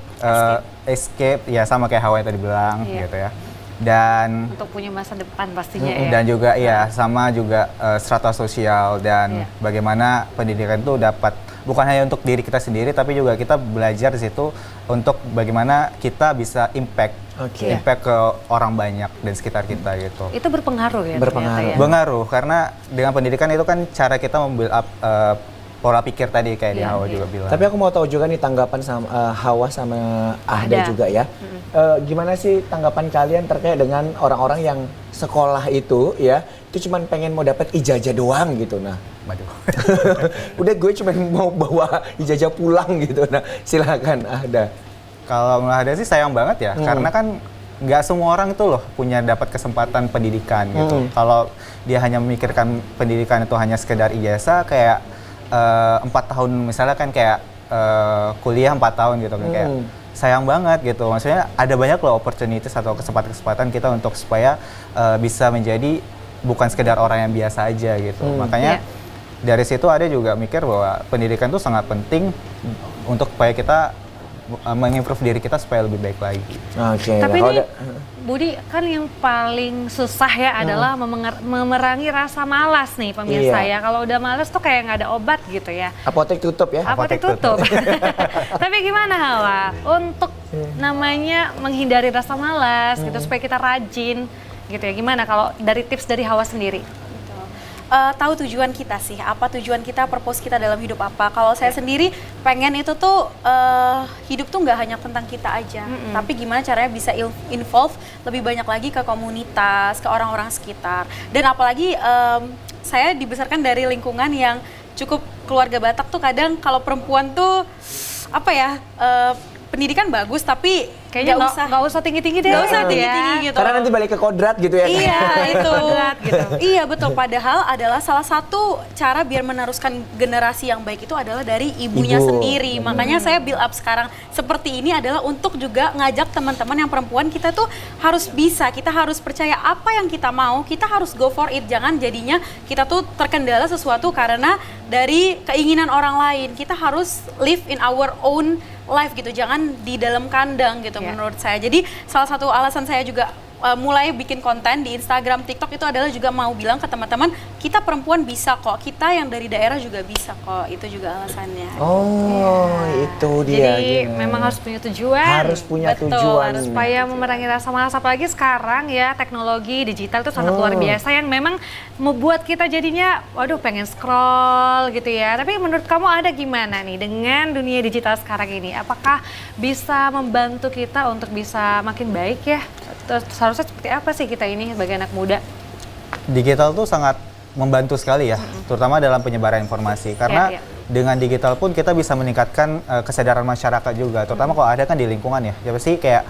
escape ya, sama kayak Hawa yang tadi bilang gitu ya. Dan Untuk punya masa depan pastinya ya. dan juga ya sama juga strata sosial dan bagaimana pendidikan itu dapat bukan hanya untuk diri kita sendiri, tapi juga kita belajar di situ untuk bagaimana kita bisa impact ke orang banyak dan sekitar kita gitu. Itu berpengaruh ya. Berpengaruh. ternyata ya. Berpengaruh karena dengan pendidikan itu kan cara kita membuild up pola pikir tadi kayak di Hawa juga bilang. Tapi aku mau tahu juga nih tanggapan sama Hawa sama Ahda juga ya. Gimana sih tanggapan kalian terkait dengan orang-orang yang sekolah itu ya, itu cuma pengen mau dapat ijazah doang gitu. Nah, Waduh. udah gue cuma mau bawa ijazah pulang gitu. Nah, silakan Ahda. Kalau menurut Ada sih sayang banget ya, karena kan nggak semua orang itu loh punya dapat kesempatan pendidikan gitu. Kalau dia hanya memikirkan pendidikan itu hanya sekedar ijazah kayak 4 tahun misalnya kan kayak kuliah 4 tahun gitu kan, kayak sayang banget gitu. Maksudnya ada banyak loh opportunities atau kesempatan-kesempatan kita untuk supaya bisa menjadi bukan sekedar orang yang biasa aja gitu. Makanya dari situ ada juga mikir bahwa pendidikan itu sangat penting untuk supaya kita mengimprove diri kita supaya lebih baik lagi. Oke. Tapi nah, nih, Budi, kan yang paling susah ya adalah memerangi rasa malas nih pemirsa Iya. ya. Kalau udah malas tuh kayak nggak ada obat gitu ya. apotek tutup ya. Apotek tutup. Tapi gimana Hawa? Untuk namanya menghindari rasa malas gitu supaya kita rajin gitu ya. Gimana kalau dari tips dari Hawa sendiri? Tahu tujuan kita sih, apa tujuan kita, purpose kita dalam hidup apa. Kalau saya sendiri pengen itu tuh hidup tuh nggak hanya tentang kita aja, tapi gimana caranya bisa involve lebih banyak lagi ke komunitas, ke orang-orang sekitar. Dan apalagi saya dibesarkan dari lingkungan yang cukup keluarga Batak tuh kadang kalau perempuan tuh apa ya pendidikan bagus tapi Kayaknya nggak usah tinggi-tinggi deh. Nggak usah gitu tinggi-tinggi ya. gitu. Karena nanti balik ke kodrat gitu ya. Iya itu. gitu. Iya betul. Padahal adalah salah satu cara biar meneruskan generasi yang baik itu adalah dari ibunya Ibu. sendiri. Makanya saya build up sekarang seperti ini adalah untuk juga ngajak teman-teman yang perempuan kita tuh harus bisa. Kita harus percaya apa yang kita mau. Kita harus go for it. Jangan jadinya kita tuh terkendala sesuatu karena dari keinginan orang lain. Kita harus live in our own life gitu, jangan di dalam kandang gitu menurut saya. Jadi salah satu alasan saya juga mulai bikin konten di Instagram, TikTok itu adalah juga mau bilang ke teman-teman, kita perempuan bisa kok, kita yang dari daerah juga bisa kok, itu juga alasannya. Oh, itu dia. Jadi Gina. memang harus punya tujuan. Harus punya Betul, tujuan. harus Supaya memerangi rasa malas, apalagi sekarang ya teknologi digital itu sangat luar biasa yang memang membuat kita jadinya, waduh pengen scroll gitu ya. Tapi menurut kamu ada gimana nih dengan dunia digital sekarang ini? Apakah bisa membantu kita untuk bisa makin baik ya? Terus seharusnya seperti apa sih kita ini sebagai anak muda? Digital tuh sangat membantu sekali ya, terutama dalam penyebaran informasi. Karena dengan digital pun kita bisa meningkatkan kesadaran masyarakat juga, terutama kalau ada kan di lingkungan ya. Ya pasti kayak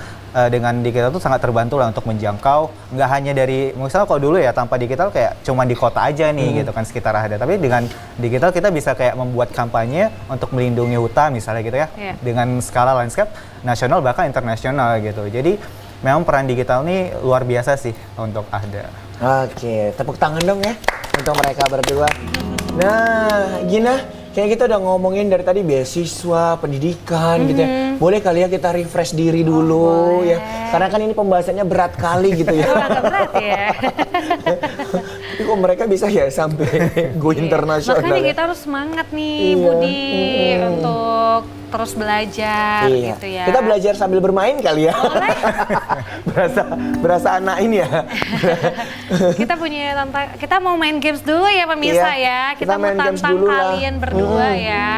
dengan digital tuh sangat terbantu lah untuk menjangkau, nggak hanya dari, misalnya kalau dulu ya tanpa digital kayak cuma di kota aja nih gitu kan sekitar ada. Tapi dengan digital kita bisa kayak membuat kampanye untuk melindungi hutan misalnya gitu ya, dengan skala landscape nasional bahkan internasional gitu. Jadi memang peran digital ini luar biasa sih untuk ada. Oke, tepuk tangan dong ya untuk mereka berdua. Nah, Gina, kayak kita udah ngomongin dari tadi beasiswa, pendidikan gitu ya. Boleh kali ya kita refresh diri dulu ya. Karena kan ini pembahasannya berat kali gitu ya. Agak berat ya. Tapi kok mereka bisa ya sampai go internasional. Makanya ya? kita harus semangat nih Iya. Budi untuk terus belajar Iya. gitu ya. Kita belajar sambil bermain kali ya. berasa anak ini ya. Kita punya kita mau main games dulu ya pemirsa Iya, ya. kita Kita mau main games tantang dulu lah. kalian berdua ya.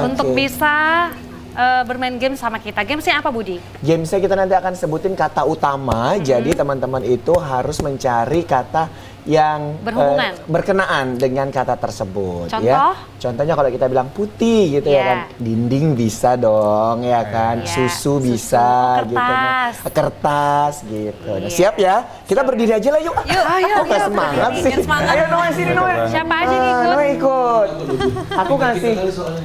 Untuk Oke. bisa bermain game sama kita. Gamesnya apa Budi? Gamesnya kita nanti akan sebutin kata utama, jadi teman-teman itu harus mencari kata yang Berhubungan. berkenaan dengan kata tersebut. Contoh? Ya. Contohnya kalau kita bilang putih gitu ya Iya. kan, dinding bisa dong ya kan, Iya, susu susu, bisa gitu kertas. kan, kertas gitu. Nah, Iya. siap ya? Kita berdiri aja lah yuk. Yuk, ayo, Kok nggak yuk, semangat berdiri. sih? Bikin semangat. Ayo Noe sini Noe. Siapa aja nih ikut? Noe ikut.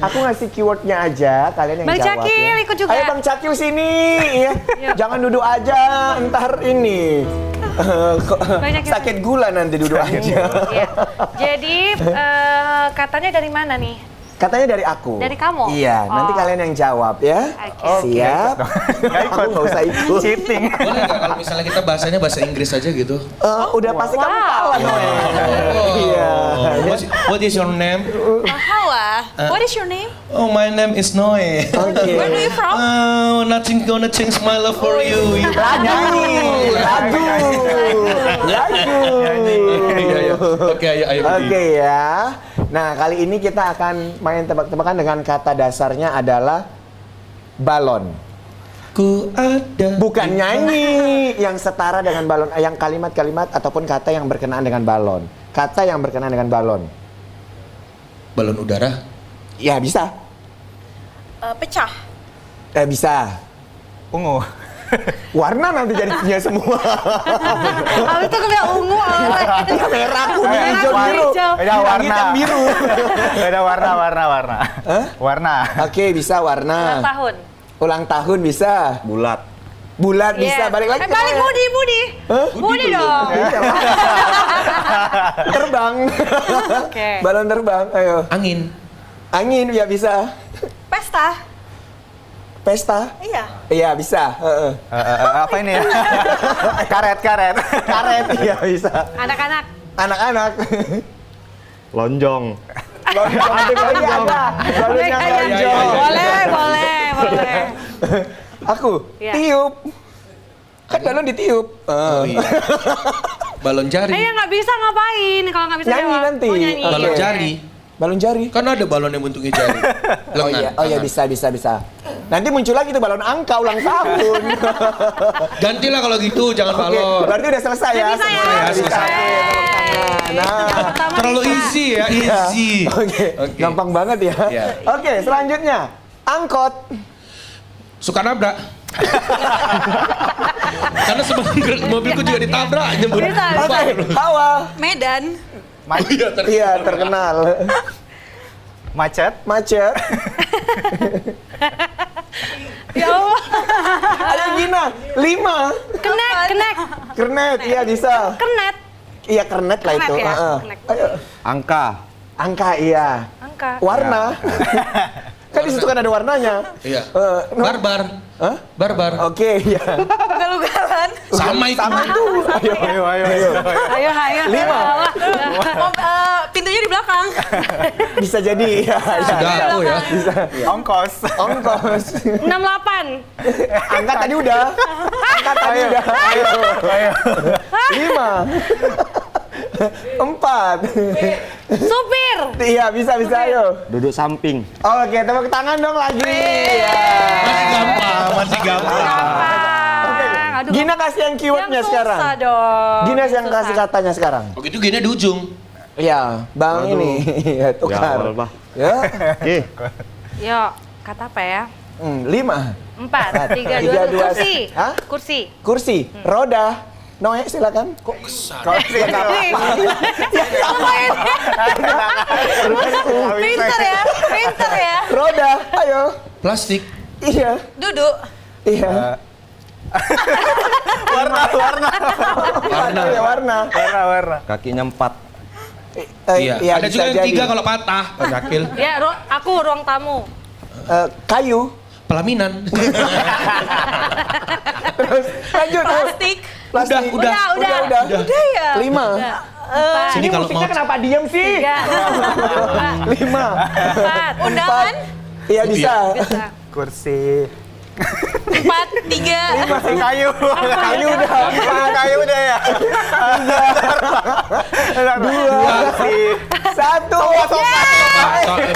Aku ngasih keywordnya aja, kalian yang Bang jawab Cakil ya. ikut juga. Ayo Bang Cakil sini ya. Jangan duduk aja, entar ini. Cakil. Sakit gula nanti duduk aja. Iya. Jadi katanya dari mana nih? Katanya dari aku. Dari kamu? Iya, nanti Oh. kalian yang jawab ya. Oke. Siap. Aku nggak usah ikut. Cheating. Boleh nggak kalau misalnya kita bahasanya bahasa Inggris aja gitu? Udah pasti kamu Wow. kalah Noe. Iya. What is your name? Hawa, what is your name? Oh, my name is Noe. Oke. Where do you from? Oh, nothing gonna change my love for you. Lagu. Iya, iya. Oke, ayo. Oke ya. Nah, kali ini kita akan main tebak-tebakan dengan kata dasarnya adalah balon. Ku ada. Bukan nyanyi yang setara dengan balon, yang kalimat-kalimat ataupun kata yang berkenaan dengan balon. Kata yang berkenaan dengan balon. Balon udara. Ya, bisa. Pecah. Bisa. Ungu. Warna nanti jadinya semua. Habis itu kalian ungu Ya, merah, kuning, hijau, biru. Beda Hitam, warna. biru. Beda warna. Warna. Oke, bisa warna. tahun. Ulang tahun bisa. Bulat. Bulat bisa. Iya. Balik lagi. Balik Budi. Hah? Budi dong. Terbang. Oke. Balon terbang. Ayo. Angin. Angin ya bisa. Pesta. Pesta? Iya. Iya, bisa. Apa ini ya? Karet. Karet, iya bisa. Anak-anak. Anak-anak. Lonjong. Lonjong. Iya, ada. Balonnya lonjong. Boleh. Aku? Iya. Tiup. Kan balon ditiup. Oh iya. Balon jari. Nggak bisa ngapain kalau nggak bisa Nyanyi jawab. nanti. Oh, nyanyi. Balon Oke. jari. Balon jari. Kan ada balon yang bentuknya jari. Oh iya, Lengan. bisa. Nanti muncul lagi tuh balon angka ulang tahun. Gantilah kalau gitu, jangan Oke, balon. berarti udah selesai ya. bisa ya? Selesai. Bisa. Nah, Terlalu easy ya, easy. Oke, Oke. gampang banget ya. Iya. Oke, selanjutnya angkot. Suka nabrak. Karena sebelum mobilku juga ditabrak nyebut. Oke, Hawa. Medan. Oh iya, Iya, terkenal. Macet. Macet. Ya Allah. Ayo Gina, 5. Kenek. Kernet, iya bisa. Kenet. Iya kernet lah Kernet itu. ya? Heeh. Kernet. Ayo. Angka. Angka, iya. Angka. Warna. Kan di situ kan ada warnanya. Iya. No. Barbar. Hah? Barbar. Oke, iya. Ugal-ugalan. Sama itu. Sama itu. Ayo. Ayo. 5. Pintunya di belakang. Bisa jadi. Ya. Sudah aku ya. Ongkos. Ongkos. 68. Angkat tadi udah. Angkat tadi udah. Ayo. 5. 4. Supir. Iya, bisa ayo. Duduk samping. Oke, tepuk tangan dong lagi. Ya. Masih gampang. Aduh. Gina kasih yang keywordnya Yang sekarang. susah dong. Gina yang kasih katanya sekarang. Oh gitu gini di ujung. Iya, Bang ini. Ya, tukar. Ya, awal, Bah. Ya. Oke. Yuk, kata apa ya? 5. 4, 3, 2, 1. Kursi. Hah? Kursi. Kursi, roda. Noe silakan. Kok Pinter ya. roda? Ayo. Plastik. Iya. Duduk. Iya. Warna. Iya, warna. Kakinya 4. Iya. Ada bisa juga yang jadi. 3 kalau patah. Pak Zakil. Ya, aku ruang tamu. Kayu. Pelaminan. Terus lanjut. Plastik. Plastik. Udah. Udah ya. 5. Sini kalau mau kenapa diem sih? 3, 5. 4, Undangan. Iya bisa. bisa. Kursi. 4, 3. Kayu. Kayu udah. Kayu udah ya. 2. 1.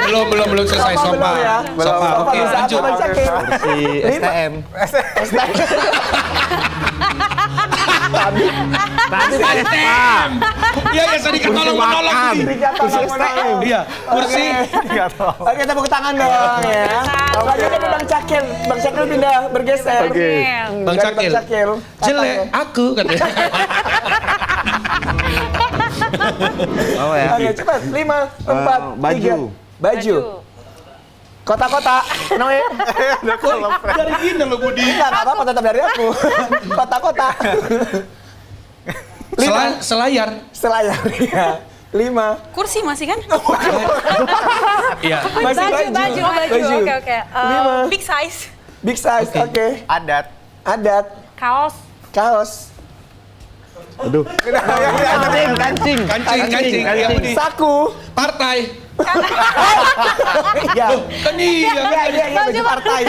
Belum selesai sofa. Belum ya. Sofa. Oke, bisa lanjut. apa, Cakil? Kursi STM. STM. Iya, tadi kan tolong tadi. Kursi STM. Iya, kursi. Oke, tepuk tangan dong ya. Lanjut Bang Cakil. Bang Cakil pindah bergeser. Oke. Bang Ganti Cakil. Jelek aku katanya. Oh ya. Oke, cepat. 5, 4, baju. 3. Baju. Kota-kota. Noe. Dari gini loh Budi. Enggak apa-apa, tetap dari aku. Kota-kota. Selayar. Selayar ya. 5. Kursi masih kan? Iya. Masih Baju. Oke. 5. Big size. Big size. Oke. Adat. Adat. Kaos. Kaos. Aduh. Kancing. Iya, Budi. Saku. Partai. Iya. Kan iya. Iya, baju partai.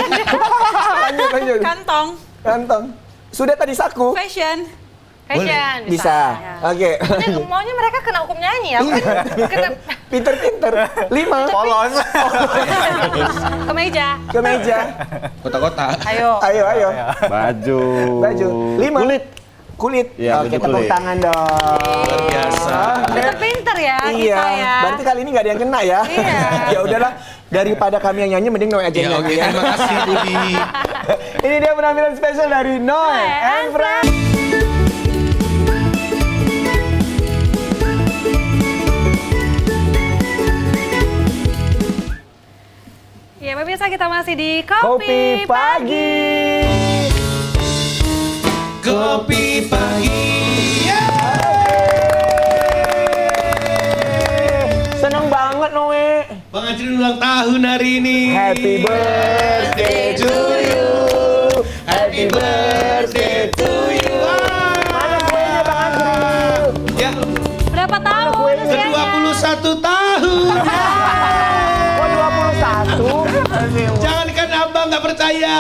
Lanjut. Kantong. Sudah tadi saku. Fashion. Fashion. Bisa. Oke. Ini maunya mereka kena hukum nyanyi ya. Kena Pinter. 5. Polos. kemeja. Kemeja. Kota-kota. Ayo. Ayo. Baju. 5. Kulit. Iya, Oke, baju tepuk kulit. tangan dong. Luar biasa. Pinter ya Iya, kita ya. berarti kali ini nggak ada yang kena ya. Iya. Ya udahlah, daripada kami yang nyanyi, mending Noe aja Iya, yang oke. nyanyi. Ya. Terima kasih Budi. Ini dia penampilan spesial dari Noe and Friends. Ya, pemirsa kita masih di Kopi Pagi. Kopi pagi. Seneng banget Noe. Bang Ajrin ulang tahun hari ini. Happy birthday to you. Happy birthday to you. Mana kuenya Bang Ajril? Ya, Berapa tahun kuenya? usianya? ke-21 tahun. Oh 21. Jangankan abang nggak percaya.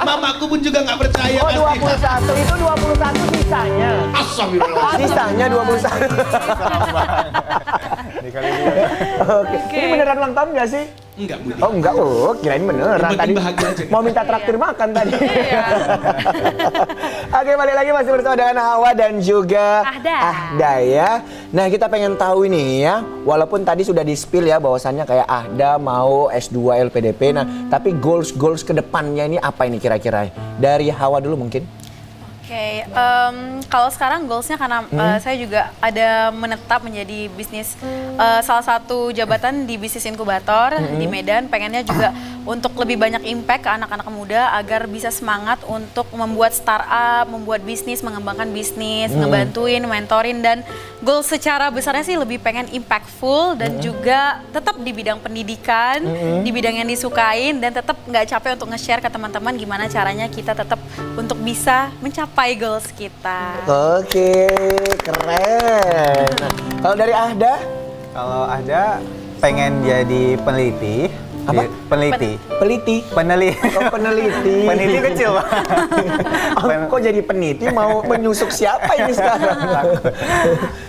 Mamaku pun juga nggak percaya. Oh pasti. 21, itu 21 sisanya. Astagfirullah. Sisanya 21. Dikali dua. Oke. Ini beneran ulang tahun nggak sih? Enggak, Budi. Oh enggak, oh kirain beneran Yang penting tadi. bahagia aja. Mau minta traktir makan tadi. Oke, balik lagi masih bersama dengan Hawa dan juga Ahda ya. Nah, kita pengen tahu ini ya, walaupun tadi sudah di-spill ya bahwasannya kayak Ahda mau S2 LPDP. Nah, tapi goals ke depannya ini apa ini kira-kira? Dari Hawa dulu mungkin. Oke, kalau sekarang goalsnya karena saya juga ada menetap menjadi bisnis salah satu jabatan di bisnis inkubator di Medan. Pengennya juga untuk lebih banyak impact ke anak-anak muda agar bisa semangat untuk membuat startup, membuat bisnis, mengembangkan bisnis, ngebantuin, mentorin, dan goal secara besarnya sih lebih pengen impactful dan juga tetap di bidang pendidikan, di bidang yang disukain, dan tetap nggak capek untuk nge-share ke teman-teman gimana caranya kita tetap untuk bisa mencapai goals kita. Oke, keren. Nah, kalau dari Ahda, Kalau ada pengen jadi peneliti. Apa? Peneliti. peliti. Peneliti. Oh, peneliti. Peneliti kecil, Pak. Kok jadi peneliti mau menyusup siapa ini sekarang?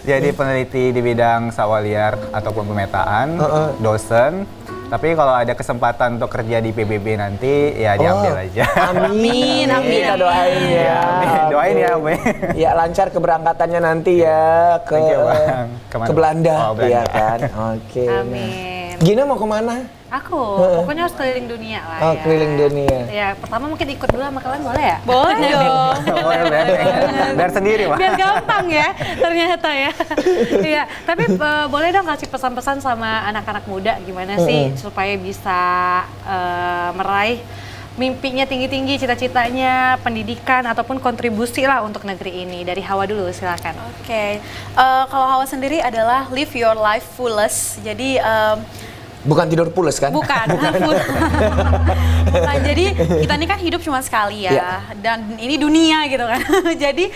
Jadi peneliti di bidang satwa liar ataupun pemetaan, dosen. Tapi kalau ada kesempatan untuk kerja di PBB nanti, ya diambil aja. Amin, Amin. Kita doain ya. Doain ya, Bang. Ya lancar keberangkatannya nanti ya ke Thank you, Bang. Kemana? ke Belanda, Oh, Belanda. ya kan? Oke. Amin. Gina mau kemana? Aku, pokoknya harus keliling dunia lah Oh, ya. keliling dunia. Ya, pertama mungkin ikut dulu sama kalian boleh ya? Boleh dong. Boleh, biar sendiri, Pak. Biar gampang ya, ternyata ya. Iya, tapi boleh dong kasih pesan-pesan sama anak-anak muda gimana sih supaya bisa meraih mimpinya tinggi-tinggi, cita-citanya, pendidikan ataupun kontribusi lah untuk negeri ini. Dari Hawa dulu, silakan. Oke, kalau Hawa sendiri adalah live your life fullest. Jadi Bukan tidur pules kan? bukan. Bukan. Jadi kita ini kan hidup cuma sekali ya, Iya. dan ini dunia gitu kan. Jadi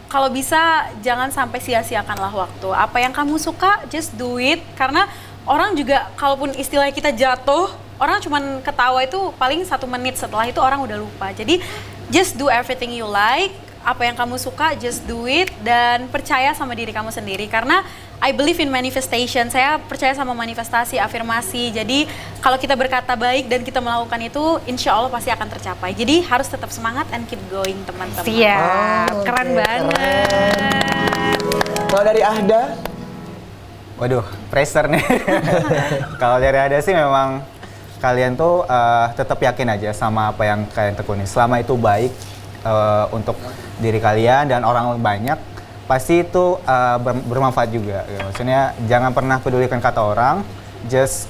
kalau bisa jangan sampai sia-siakanlah waktu. Apa yang kamu suka, just do it. Karena orang juga, kalaupun istilahnya kita jatuh, orang cuman ketawa itu paling 1 menit, setelah itu orang udah lupa. Jadi just do everything you like. Apa yang kamu suka, just do it, dan percaya sama diri kamu sendiri. Karena I believe in manifestation. Saya percaya sama manifestasi, afirmasi. Jadi kalau kita berkata baik dan kita melakukan itu, insya Allah pasti akan tercapai. Jadi harus tetap semangat and keep going, teman-teman. Siap, Oh, keren oke, banget. Kalau dari Ahda, Waduh, pressure nih. Kalau dari ada sih memang kalian tuh tetap yakin aja sama apa yang kalian tekuni. Selama itu baik untuk diri kalian dan orang banyak, pasti itu bermanfaat juga. Ya, maksudnya jangan pernah pedulikan kata orang, just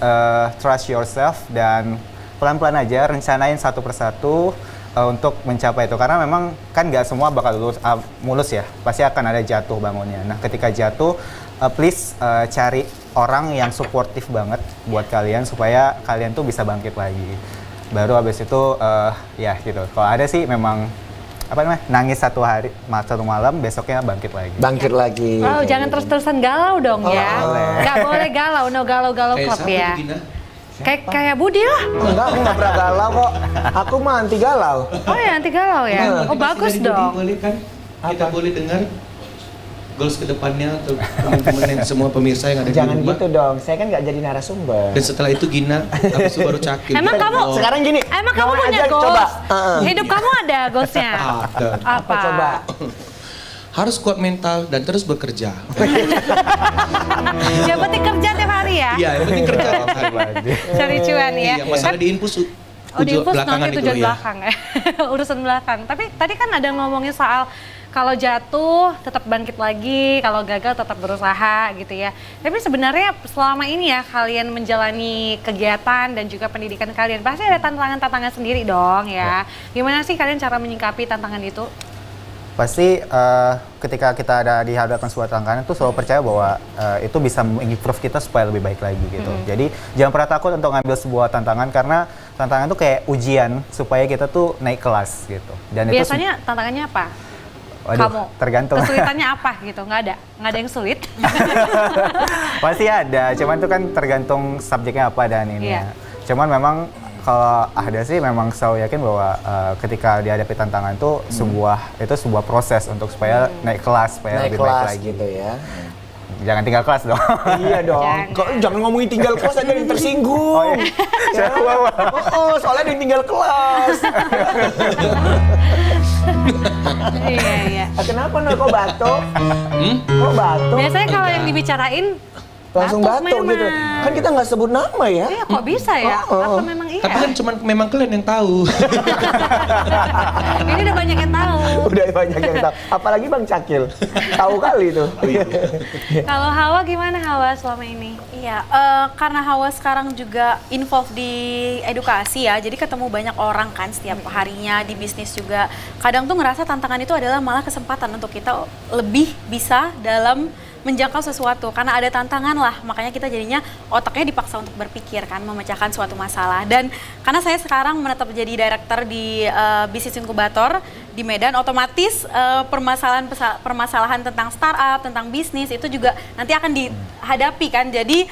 trust yourself dan pelan-pelan aja rencanain satu persatu untuk mencapai itu. Karena memang kan nggak semua bakal mulus ya, pasti akan ada jatuh bangunnya. Nah ketika jatuh, please cari orang yang suportif banget buat kalian supaya kalian tuh bisa bangkit lagi. Baru habis itu ya gitu. Kalau ada sih memang apa namanya, nangis satu malam, besoknya bangkit lagi. bangkit lagi. Oh, jangan terus-terusan galau dong ya. boleh. Nggak boleh galau, no galau-galau Kayak club siapa ya. tuh, Gina? Kayak Budi lah. Enggak, aku nggak pernah galau kok. Aku mah anti galau. Oh ya, anti galau ya. Oh Motivasi bagus dari Budi, dong. Boleh kan? Kita boleh dengar goals kedepannya untuk teman-teman yang semua pemirsa yang ada Jangan di rumah. gitu dong. Saya kan nggak jadi narasumber. Dan setelah itu Gina, habis itu baru Cakil. Emang Kita kamu- mau- Sekarang gini. Emang kamu Hawa punya aja goals? Coba. Hidup kamu ada goalsnya? Ada. Apa coba? Harus kuat mental dan terus bekerja. Yang penting kerja tiap hari ya. Iya, yang penting kerja. Cari cuan ya. Iya, masalah di infus Oh di infus belakangan nanti itu tujuan ya. belakang ya. Urusan belakang. Tapi tadi kan ada ngomongin soal kalau jatuh tetap bangkit lagi, kalau gagal tetap berusaha gitu ya. Tapi sebenarnya selama ini ya kalian menjalani kegiatan dan juga pendidikan kalian pasti ada tantangan-tantangan sendiri dong ya. Gimana sih kalian cara menyikapi tantangan itu? pasti ketika kita ada di hadapan sebuah tantangan itu selalu percaya bahwa itu bisa improve kita supaya lebih baik lagi gitu. Jadi jangan pernah takut untuk ngambil sebuah tantangan karena tantangan itu kayak ujian supaya kita tuh naik kelas gitu. Dan Biasanya tantangannya apa? waduh, Kamu tergantung. kesulitannya apa gitu? Nggak ada yang sulit. Pasti ada, cuman itu kan tergantung subjeknya apa dan ini. Iya. Cuman memang kalau ada sih memang selalu yakin bahwa ketika dihadapi tantangan itu sebuah proses untuk supaya naik kelas, supaya Naik lebih baik kelas lagi. gitu ya. Jangan tinggal kelas dong. Iya dong. Jangan ngomongin tinggal kelas aja yang tersinggung. Oh, iya. Soalnya ada yang tinggal kelas. Iya. Kenapa kok batuk? Kok batuk? Biasanya kalau yang dibicarain Langsung batuk gitu. memang. Kan kita nggak sebut nama ya. Iya, kok bisa ya? Apa memang iya? Tapi kan cuman memang kalian yang tahu. Ini udah banyak yang tahu. Udah banyak yang tahu. Apalagi Bang Cakil. Tahu kali tuh. Kalau Hawa gimana Hawa selama ini? Iya, karena Hawa sekarang juga involved di edukasi ya, jadi ketemu banyak orang kan setiap harinya di bisnis juga. Kadang tuh ngerasa tantangan itu adalah malah kesempatan untuk kita lebih bisa dalam menjangkau sesuatu, karena ada tantangan lah, makanya kita jadinya otaknya dipaksa untuk berpikir kan, memecahkan suatu masalah. Dan karena saya sekarang menetap jadi director di bisnis inkubator di Medan, otomatis permasalahan tentang startup, tentang bisnis itu juga nanti akan dihadapi kan. Jadi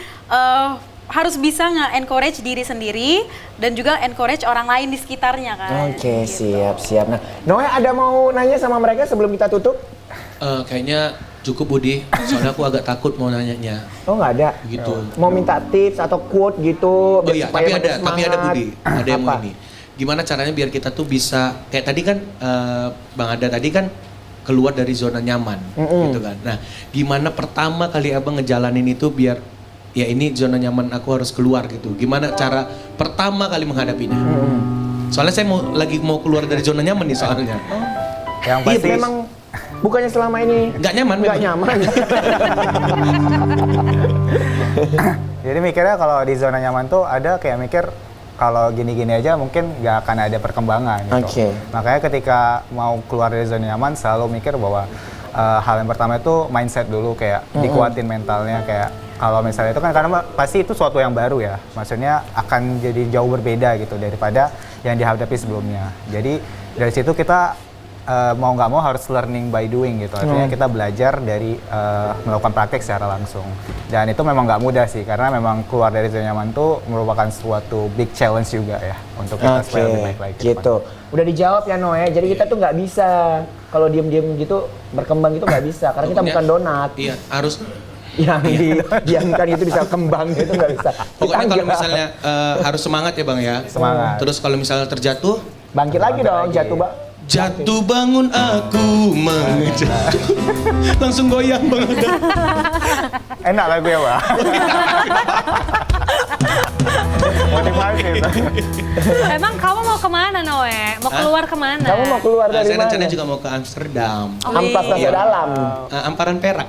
harus bisa nge-encourage diri sendiri dan juga encourage orang lain di sekitarnya kan. Oke, Gitu. siap. Nah, Noe ada mau nanya sama mereka sebelum kita tutup? Kayaknya cukup Budi, soalnya aku agak takut mau nanyanya. Oh, nggak ada. Gitu. Mau minta tips atau quote gitu? Oh iya, supaya tapi makin ada semangat. Budi, ada yang mau Apa? ini. Gimana caranya biar kita tuh bisa kayak tadi kan Bang Ada tadi kan keluar dari zona nyaman, gitu kan. Nah, gimana pertama kali Abang ngejalanin itu biar ya ini zona nyaman aku harus keluar gitu. Gimana cara pertama kali menghadapinya? Soalnya saya lagi mau keluar dari zona nyaman nih soalnya. Yang Iya, pasti memang bukannya selama ini Nggak nyaman nggak memang. nyaman. jadi mikirnya kalau di zona nyaman tuh ada kayak mikir kalau gini-gini aja mungkin nggak akan ada perkembangan gitu. Oke. Makanya ketika mau keluar dari zona nyaman selalu mikir bahwa hal yang pertama itu mindset dulu, kayak dikuatin mentalnya, kayak kalau misalnya itu kan karena pasti itu suatu yang baru ya, maksudnya akan jadi jauh berbeda gitu daripada yang dihadapi sebelumnya. Jadi dari situ kita mau nggak mau harus learning by doing gitu, artinya kita belajar dari melakukan praktek secara langsung. Dan itu memang nggak mudah sih, karena memang keluar dari zona nyaman itu merupakan suatu big challenge juga ya untuk kita supaya lebih baik lagi. ke gitu. Udah dijawab ya Noe. Jadi kita tuh nggak bisa kalau diem-diem gitu berkembang itu nggak bisa, karena kita bukan donat. Iya, harus. Yang didiamkan itu bisa kembang itu nggak bisa. Pokoknya Kita kalau nggak. misalnya harus semangat ya Bang ya. Semangat. Terus kalau misalnya terjatuh, Bangkit lagi dong, jatuh Bang. jatuh bangun aku mengejar. Langsung goyang Bang Ada. Enak lagu ya, Pak? Motivasi. Emang kamu mau kemana Noe? Mau keluar kemana? Kamu mau keluar dari Saya mana? rencananya juga mau ke Amsterdam. Ampas ke Iya. dalam. Amparan perak.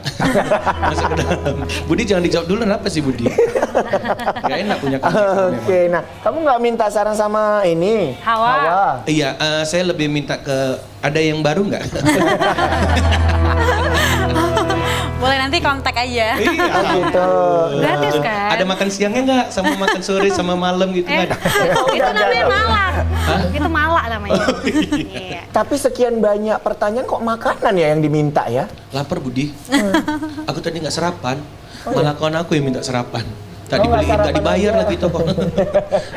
Masuk ke dalam. Budi jangan dijawab dulu, kenapa sih Budi? Gak enak punya kamu. Oke, nah kamu nggak minta saran sama ini? Hawa. Iya, saya lebih minta ke ada yang baru nggak? Boleh nanti kontak aja. Iya. Oh gitu. Gratis kan? Ada makan siangnya nggak? Sama makan sore sama malam gitu nggak ada? Itu namanya malak. Itu malak namanya. Iya. Tapi sekian banyak pertanyaan kok makanan ya yang diminta ya? Lapar Budi. Aku tadi nggak sarapan. Malah kawan aku yang minta sarapan. Tak Oh, nggak dibeliin, tak sarapan dibayar aja. lagi toko.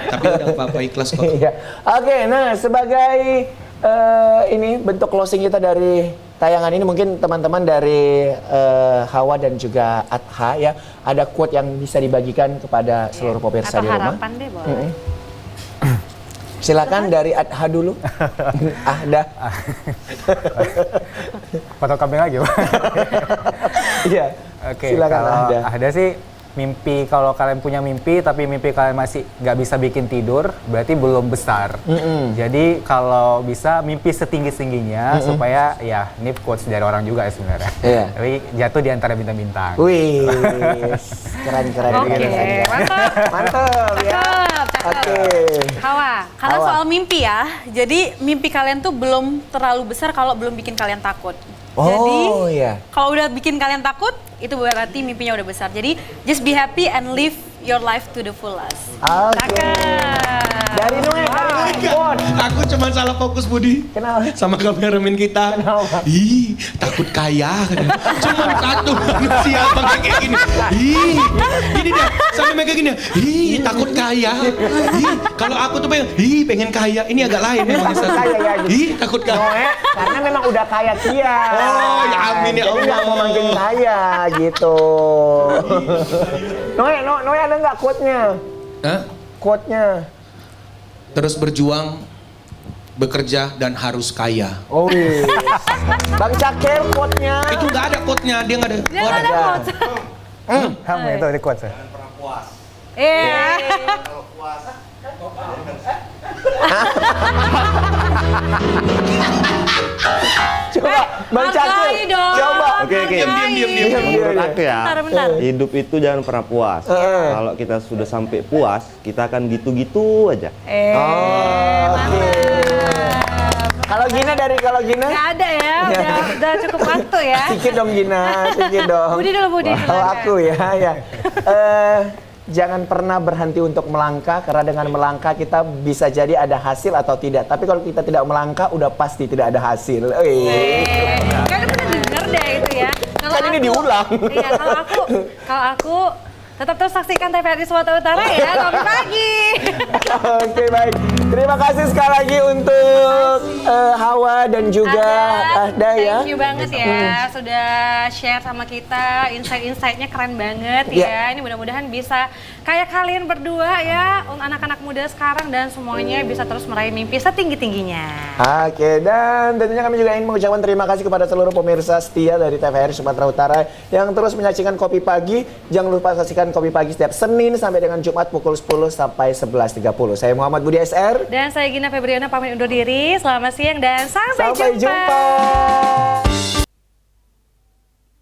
Tapi udah apa-apa ikhlas kok. Iya. Oke, nah sebagai ini bentuk closing kita dari tayangan ini, mungkin teman-teman dari Hawa dan juga Adha ya, ada quote yang bisa dibagikan kepada seluruh pemirsa Atau di rumah. harapan deh boleh. Silakan dari Adha dulu. Ahda. Foto kambing lagi, Pak. Iya. Oke, Silakan kalau Ahda. ada sih mimpi, kalau kalian punya mimpi tapi mimpi kalian masih nggak bisa bikin tidur, berarti belum besar. Jadi kalau bisa mimpi setinggi-tingginya supaya ya ini quotes dari orang juga ya sebenarnya. Iya. Tapi jatuh di antara bintang-bintang. Wih, keren-keren. Oke, mantap. Mantap ya. Cakep. Oke. Hawa. Karena Hawa. soal mimpi ya, jadi mimpi kalian tuh belum terlalu besar kalau belum bikin kalian takut. Jadi Oh iya. kalau udah bikin kalian takut, itu berarti mimpinya udah besar. Jadi just be happy and live your life to the fullest. Oke. Dari Noe, quote. Aku cuma salah fokus Budi. Kenapa? Sama kameramen kita. Kenapa? Ih, takut kaya. Cuma satu manusia pakai kayak gini. Ih, gini dia sampai mereka gini. Ih, takut kaya. Ih, kalau aku tuh pengen kaya. Ini agak lain memang. Takut kaya ya, gitu. Ih, takut Noe, kaya. karena memang udah kaya Kia. Oh, ya amin ya Jadi nggak Allah. mau makin kaya gitu. Noe ada nggak quote-nya? Hah? Quote-nya. Terus berjuang, bekerja dan harus kaya. Oh iya. Bang Cakil quote-nya. Itu nggak ada quote-nya, dia nggak ada. Dia nggak ada quotes. Kamu itu di quotes ya? Iya. Coba Bang hargai Cakil. dong. Coba. Oke. Diam. Menurut aku ya, Bentar. hidup itu jangan pernah puas. Kalau kita sudah sampai puas, kita akan gitu-gitu aja. Kalau Gina Nggak ada ya, udah cukup waktu ya. Sedikit dong Gina, sedikit dong. Budi dulu, Budi. Kalau aku ya. Jangan pernah berhenti untuk melangkah, karena dengan melangkah kita bisa jadi ada hasil atau tidak. Tapi kalau kita tidak melangkah, udah pasti tidak ada hasil. Kayaknya pernah denger deh itu ya. Kan ini diulang. Iya, kalau aku tetap terus saksikan TVRI Sumatera Utara ya, Kopi Pagi. Oke, baik. Terima kasih sekali lagi untuk Hawa dan juga Ahda ya. Thank you banget ya, sudah share sama kita, insight-insightnya keren banget ya. Ini mudah-mudahan bisa kayak kalian berdua ya, anak-anak muda sekarang dan semuanya bisa terus meraih mimpi setinggi-tingginya. Oke, dan tentunya kami juga ingin mengucapkan terima kasih kepada seluruh pemirsa setia dari TVRI Sumatera Utara yang terus menyaksikan Kopi Pagi. Jangan lupa saksikan Kopi Pagi setiap Senin sampai dengan Jumat pukul 10 sampai 11.30. Saya Muhammad Budi SR. Dan saya Gina Febriana pamit undur diri. Selamat siang dan sampai Sampai jumpa.